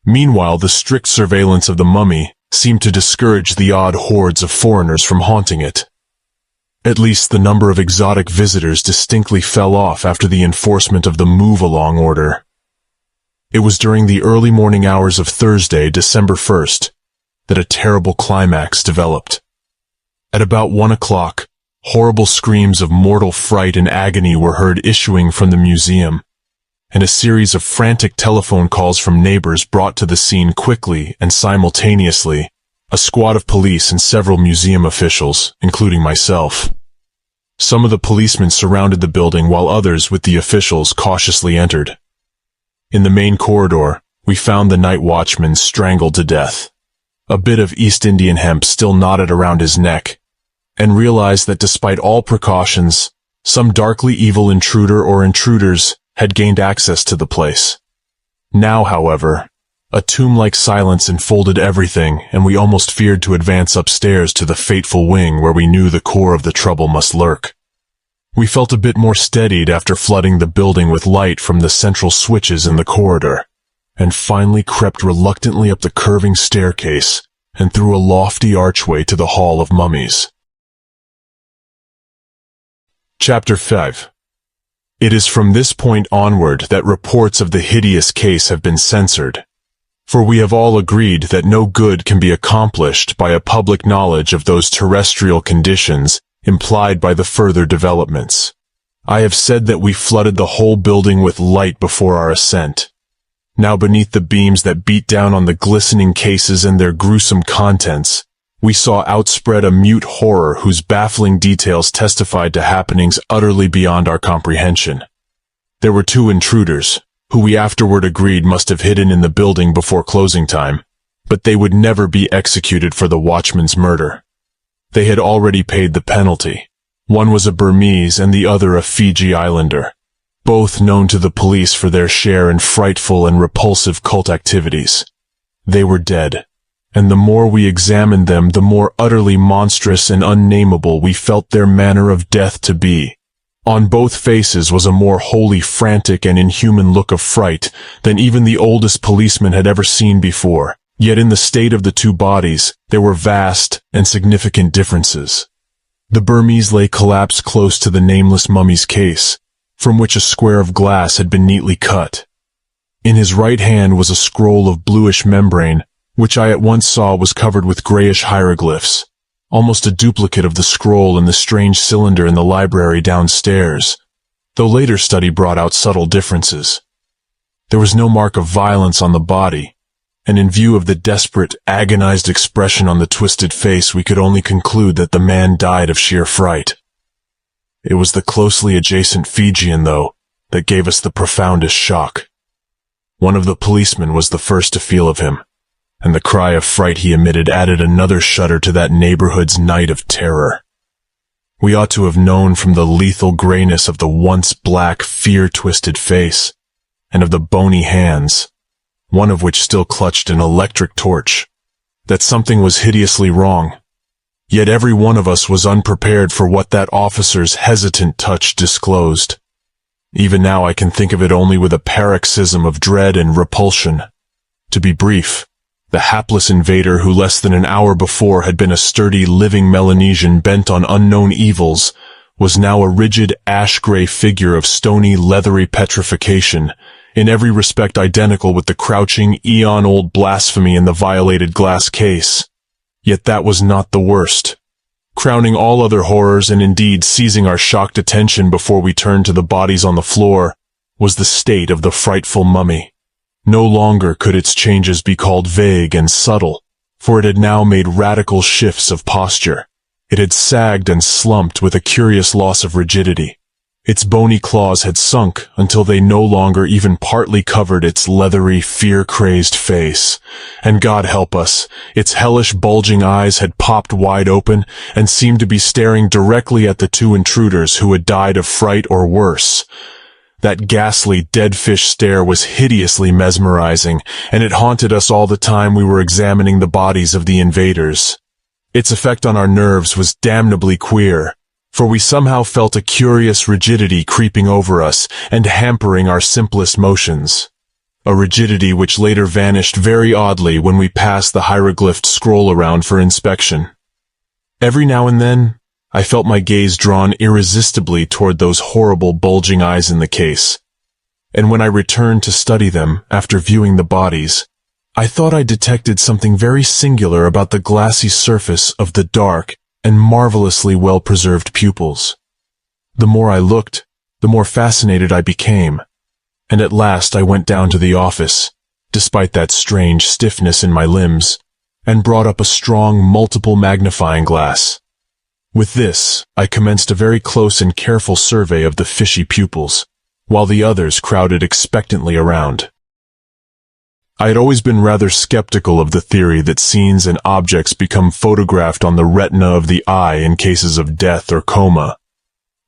Meanwhile, the strict surveillance of the mummy seemed to discourage the odd hordes of foreigners from haunting it. At least the number of exotic visitors distinctly fell off after the enforcement of the move-along order. It was during the early morning hours of Thursday, December 1st, that a terrible climax developed. At about 1 o'clock, Horrible screams of mortal fright and agony were heard issuing from the museum, and a series of frantic telephone calls from neighbors brought to the scene quickly and simultaneously a squad of police and several museum officials, including myself. Some of the policemen surrounded the building while others with the officials cautiously entered. In the main corridor, we found the night watchman strangled to death. A bit of East Indian hemp still knotted around his neck, and realized that despite all precautions, some darkly evil intruder or intruders had gained access to the place. Now, however, a tomb-like silence enfolded everything, and we almost feared to advance upstairs to the fateful wing where we knew the core of the trouble must lurk. We felt a bit more steadied after flooding the building with light from the central switches in the corridor, and finally crept reluctantly up the curving staircase and through a lofty archway to the Hall of Mummies. Chapter 5. It is from this point onward that reports of the hideous case have been censored, for we have all agreed that no good can be accomplished by a public knowledge of those terrestrial conditions implied by the further developments. I have said that we flooded the whole building with light before our ascent. Now beneath the beams that beat down on the glistening cases and their gruesome contents, we saw outspread a mute horror whose baffling details testified to happenings utterly beyond our comprehension. There were 2 intruders, who we afterward agreed must have hidden in the building before closing time, but they would never be executed for the watchman's murder. They had already paid the penalty. One was a Burmese and the other a Fiji Islander, both known to the police for their share in frightful and repulsive cult activities. They were dead, and the more we examined them, the more utterly monstrous and unnameable we felt their manner of death to be. On both faces was a more wholly frantic and inhuman look of fright than even the oldest policeman had ever seen before. Yet in the state of the 2 bodies, there were vast and significant differences. The Burmese lay collapsed close to the nameless mummy's case, from which a square of glass had been neatly cut. In his right hand was a scroll of bluish membrane, which I at once saw was covered with grayish hieroglyphs, almost a duplicate of the scroll in the strange cylinder in the library downstairs, though later study brought out subtle differences. There was no mark of violence on the body, and in view of the desperate, agonized expression on the twisted face, we could only conclude that the man died of sheer fright. It was the closely adjacent Fijian, though, that gave us the profoundest shock. One of the policemen was the first to feel of him, and the cry of fright he emitted added another shudder to that neighborhood's night of terror. We ought to have known from the lethal grayness of the once black, fear-twisted face, and of the bony hands, one of which still clutched an electric torch, that something was hideously wrong. Yet every one of us was unprepared for what that officer's hesitant touch disclosed. Even now I can think of it only with a paroxysm of dread and repulsion. To be brief, the hapless invader who less than an hour before had been a sturdy, living Melanesian bent on unknown evils was now a rigid, ash-gray figure of stony, leathery petrification, in every respect identical with the crouching, eon-old blasphemy in the violated glass case. Yet that was not the worst. Crowning all other horrors, and indeed seizing our shocked attention before we turned to the bodies on the floor, was the state of the frightful mummy. No longer could its changes be called vague and subtle, for it had now made radical shifts of posture. It had sagged and slumped with a curious loss of rigidity. Its bony claws had sunk until they no longer even partly covered its leathery, fear-crazed face. And God help us, its hellish, bulging eyes had popped wide open and seemed to be staring directly at the 2 intruders who had died of fright or worse. That ghastly, dead fish stare was hideously mesmerizing, and it haunted us all the time we were examining the bodies of the invaders. Its effect on our nerves was damnably queer, for we somehow felt a curious rigidity creeping over us and hampering our simplest motions. A rigidity which later vanished very oddly when we passed the hieroglyphed scroll around for inspection. Every now and then, I felt my gaze drawn irresistibly toward those horrible bulging eyes in the case, and when I returned to study them after viewing the bodies, I thought I detected something very singular about the glassy surface of the dark and marvelously well-preserved pupils. The more I looked, the more fascinated I became, and at last I went down to the office, despite that strange stiffness in my limbs, and brought up a strong multiple magnifying glass. With this, I commenced a very close and careful survey of the fishy pupils, while the others crowded expectantly around. I had always been rather skeptical of the theory that scenes and objects become photographed on the retina of the eye in cases of death or coma.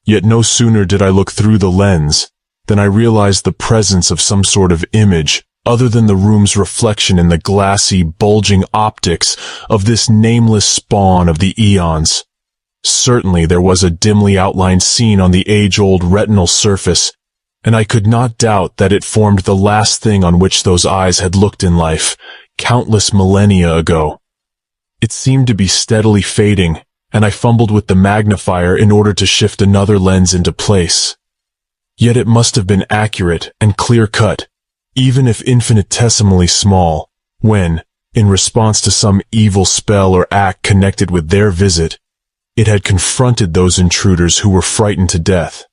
Yet no sooner did I look through the lens than I realized the presence of some sort of image other than the room's reflection in the glassy, bulging optics of this nameless spawn of the Aeons. Certainly there was a dimly outlined scene on the age-old retinal surface, and I could not doubt that it formed the last thing on which those eyes had looked in life, countless millennia ago. It seemed to be steadily fading, and I fumbled with the magnifier in order to shift another lens into place. Yet it must have been accurate and clear-cut, even if infinitesimally small, when, in response to some evil spell or act connected with their visit, it had confronted those intruders who were frightened to death.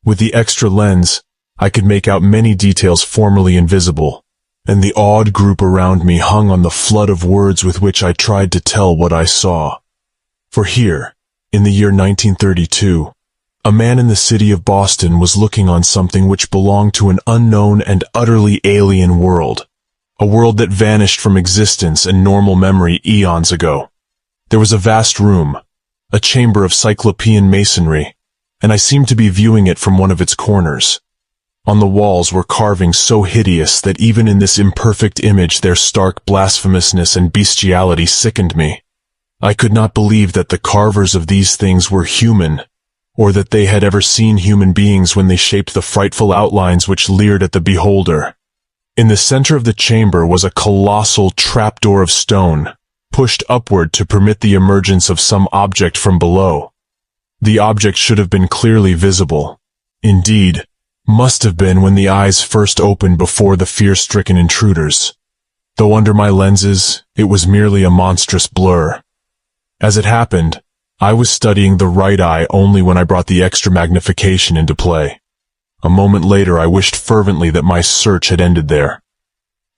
With the extra lens, I could make out many details formerly invisible, and the awed group around me hung on the flood of words with which I tried to tell what I saw. For here, in the year 1932, a man in the city of Boston was looking on something which belonged to an unknown and utterly alien world, a world that vanished from existence and normal memory eons ago. There was a vast room, a chamber of cyclopean masonry, and I seemed to be viewing it from one of its corners. On the walls were carvings so hideous that even in this imperfect image their stark blasphemousness and bestiality sickened me. I could not believe that the carvers of these things were human, or that they had ever seen human beings when they shaped the frightful outlines which leered at the beholder. In the center of the chamber was a colossal trapdoor of stone, pushed upward to permit the emergence of some object from below. The object should have been clearly visible. Indeed, must have been when the eyes first opened before the fear-stricken intruders. Though under my lenses, it was merely a monstrous blur. As it happened, I was studying the right eye only when I brought the extra magnification into play. A moment later I wished fervently that my search had ended there.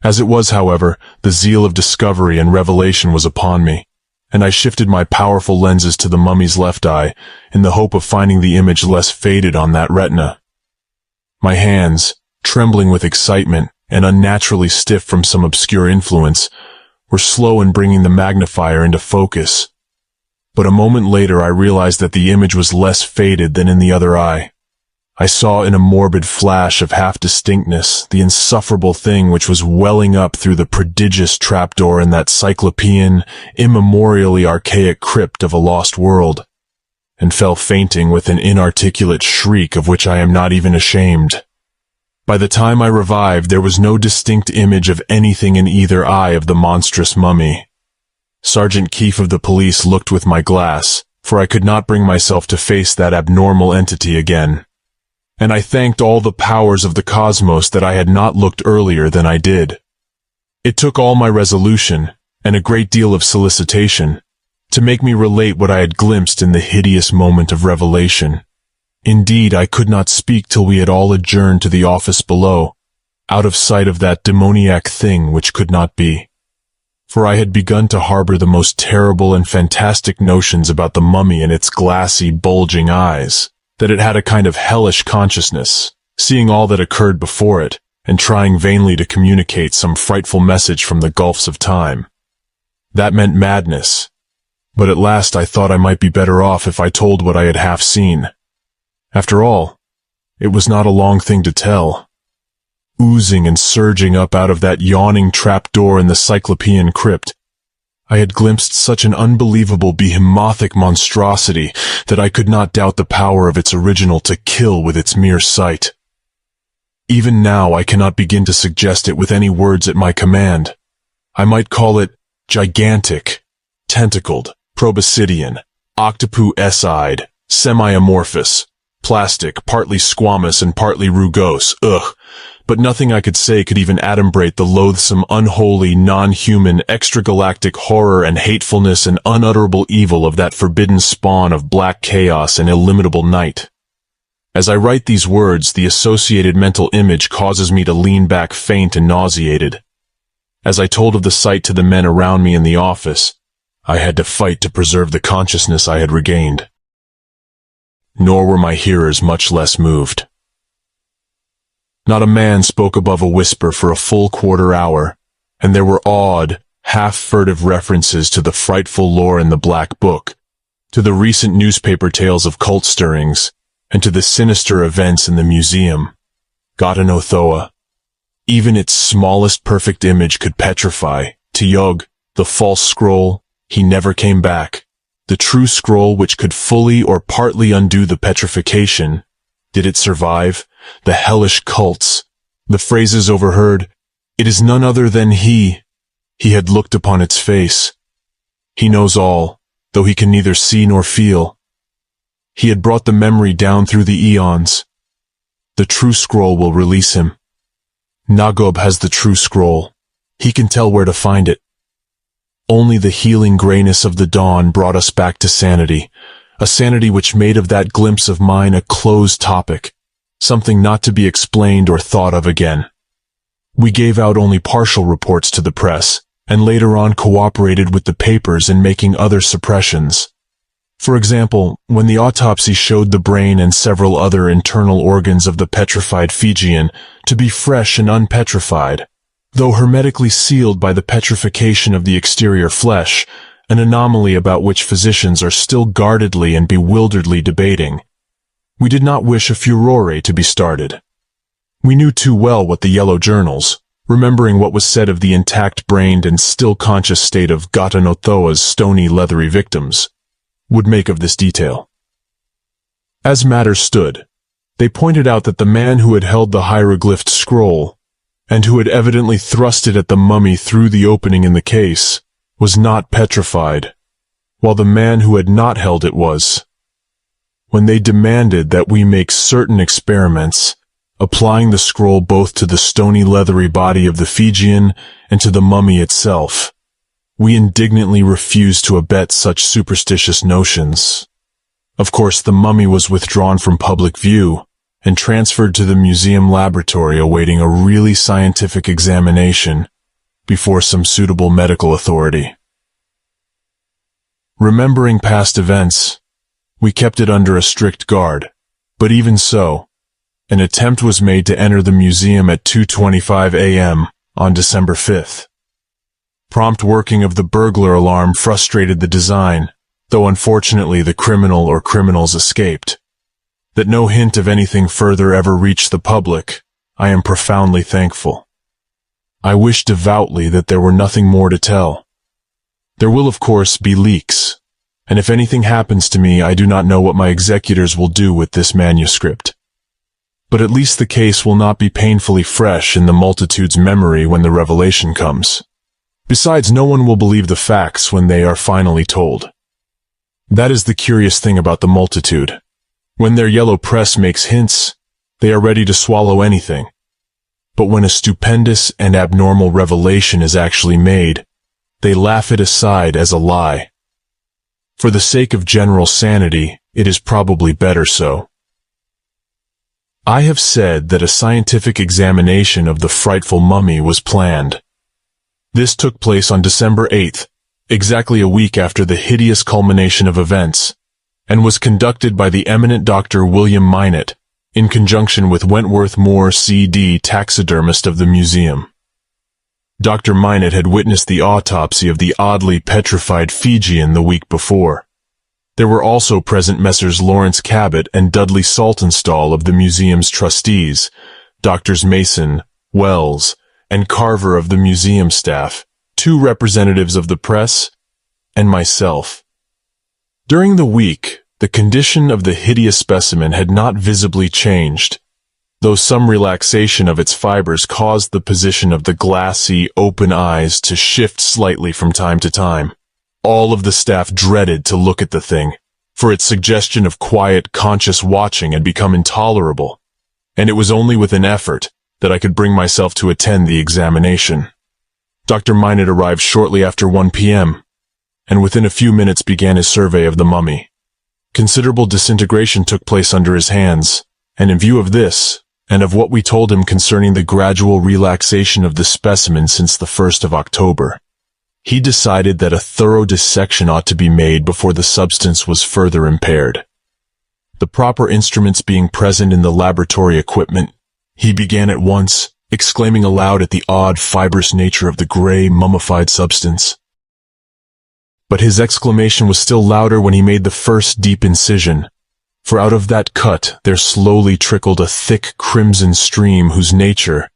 As it was, however, the zeal of discovery and revelation was upon me, and I shifted my powerful lenses to the mummy's left eye in the hope of finding the image less faded on that retina. My hands, trembling with excitement and unnaturally stiff from some obscure influence, were slow in bringing the magnifier into focus. But a moment later I realized that the image was less faded than in the other eye. I saw in a morbid flash of half-distinctness the insufferable thing which was welling up through the prodigious trapdoor in that cyclopean, immemorially archaic crypt of a lost world, and fell fainting with an inarticulate shriek of which I am not even ashamed. By the time I revived, there was no distinct image of anything in either eye of the monstrous mummy. Sergeant Keefe of the police looked with my glass, for I could not bring myself to face that abnormal entity again. And I thanked all the powers of the cosmos that I had not looked earlier than I did. It took all my resolution, and a great deal of solicitation, to make me relate what I had glimpsed in the hideous moment of revelation. Indeed, I could not speak till we had all adjourned to the office below, out of sight of that demoniac thing which could not be. For I had begun to harbor the most terrible and fantastic notions about the mummy and its glassy, bulging eyes, that it had a kind of hellish consciousness, seeing all that occurred before it, and trying vainly to communicate some frightful message from the gulfs of time. That meant madness, but at last I thought I might be better off if I told what I had half seen. After all, it was not a long thing to tell. Oozing and surging up out of that yawning trapdoor in the cyclopean crypt, I had glimpsed such an unbelievable behemothic monstrosity that I could not doubt the power of its original to kill with its mere sight. Even now I cannot begin to suggest it with any words at my command. I might call it gigantic, tentacled, proboscidean, octopu-S-eyed, semi-amorphous, Plastic, partly squamous and partly rugose, ugh. But nothing I could say could even adumbrate the loathsome, unholy, non-human, extragalactic horror and hatefulness and unutterable evil of that forbidden spawn of black chaos and illimitable night. As I write these words, the associated mental image causes me to lean back faint and nauseated. As I told of the sight to the men around me in the office, I had to fight to preserve the consciousness I had regained. Nor were my hearers much less moved. Not a man spoke above a whisper for a full quarter hour, and there were odd, half-furtive references to the frightful lore in the Black Book, to the recent newspaper tales of cult stirrings, and to the sinister events in the museum. Ghatanothoa. Even its smallest perfect image could petrify. Tyog, the false scroll, he never came back. The true scroll which could fully or partly undo the petrification. Did it survive? The hellish cults. The phrases overheard. It is none other than he. He had looked upon its face. He knows all, though he can neither see nor feel. He had brought the memory down through the eons. The true scroll will release him. Nagob has the true scroll. He can tell where to find it. Only the healing grayness of the dawn brought us back to sanity, a sanity which made of that glimpse of mine a closed topic, something not to be explained or thought of again. We gave out only partial reports to the press, and later on cooperated with the papers in making other suppressions. For example, when the autopsy showed the brain and several other internal organs of the petrified Fijian to be fresh and unpetrified, though hermetically sealed by the petrification of the exterior flesh, an anomaly about which physicians are still guardedly and bewilderedly debating. We did not wish a furore to be started. We knew too well what the yellow journals, remembering what was said of the intact-brained and still conscious state of Ghatanothoa's stony, leathery victims, would make of this detail. As matters stood, they pointed out that the man who had held the hieroglyphed scroll, and who had evidently thrust it at the mummy through the opening in the case, was not petrified, while the man who had not held it was. When they demanded that we make certain experiments, applying the scroll both to the stony leathery body of the Fijian and to the mummy itself, we indignantly refused to abet such superstitious notions. Of course, the mummy was withdrawn from public view, and transferred to the museum laboratory awaiting a really scientific examination before some suitable medical authority. Remembering past events, we kept it under a strict guard, but even so, an attempt was made to enter the museum at 2:25 a.m. on December 5th. Prompt working of the burglar alarm frustrated the design, though unfortunately the criminal or criminals escaped. That no hint of anything further ever reached the public, I am profoundly thankful. I wish devoutly that there were nothing more to tell. There will of course be leaks, and if anything happens to me I do not know what my executors will do with this manuscript. But at least the case will not be painfully fresh in the multitude's memory when the revelation comes. Besides, no one will believe the facts when they are finally told. That is the curious thing about the multitude. When their yellow press makes hints, they are ready to swallow anything. But when a stupendous and abnormal revelation is actually made, they laugh it aside as a lie. For the sake of general sanity, it is probably better so. I have said that a scientific examination of the frightful mummy was planned. This took place on December 8th, exactly a week after the hideous culmination of events, and was conducted by the eminent Dr. William Minot, in conjunction with Wentworth Moore, C.D., taxidermist of the museum. Dr. Minot had witnessed the autopsy of the oddly petrified Fijian the week before. There were also present Messrs. Lawrence Cabot and Dudley Saltonstall of the museum's trustees, Drs. Mason, Wells, and Carver of the museum staff, 2 representatives of the press, and myself. During the week, the condition of the hideous specimen had not visibly changed, though some relaxation of its fibers caused the position of the glassy, open eyes to shift slightly from time to time. All of the staff dreaded to look at the thing, for its suggestion of quiet, conscious watching had become intolerable, and it was only with an effort that I could bring myself to attend the examination. Dr. Minot arrived shortly after 1 p.m., and within a few minutes began his survey of the mummy. Considerable disintegration took place under his hands, and in view of this, and of what we told him concerning the gradual relaxation of the specimen since the 1st of October, he decided that a thorough dissection ought to be made before the substance was further impaired. The proper instruments being present in the laboratory equipment, he began at once, exclaiming aloud at the odd, fibrous nature of the gray, mummified substance. But his exclamation was still louder when he made the first deep incision, for out of that cut there slowly trickled a thick crimson stream whose nature,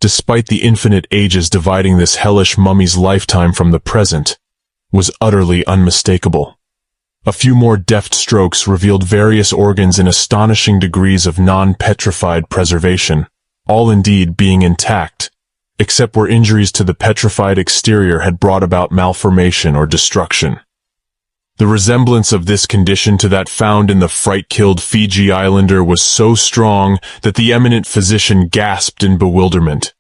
despite the infinite ages dividing this hellish mummy's lifetime from the present, was utterly unmistakable. A few more deft strokes revealed various organs in astonishing degrees of non-petrified preservation, all indeed being intact, except where injuries to the petrified exterior had brought about malformation or destruction. The resemblance of this condition to that found in the fright-killed Fiji Islander was so strong that the eminent physician gasped in bewilderment.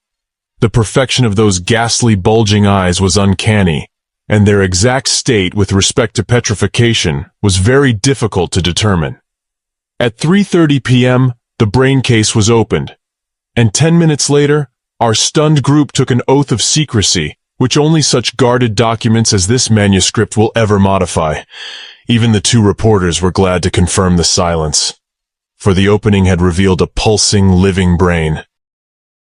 The perfection of those ghastly bulging eyes was uncanny, and their exact state with respect to petrification was very difficult to determine. At 3:30 p.m., the brain case was opened, and 10 minutes later, our stunned group took an oath of secrecy, which only such guarded documents as this manuscript will ever modify. Even the two reporters were glad to confirm the silence, for the opening had revealed a pulsing, living brain,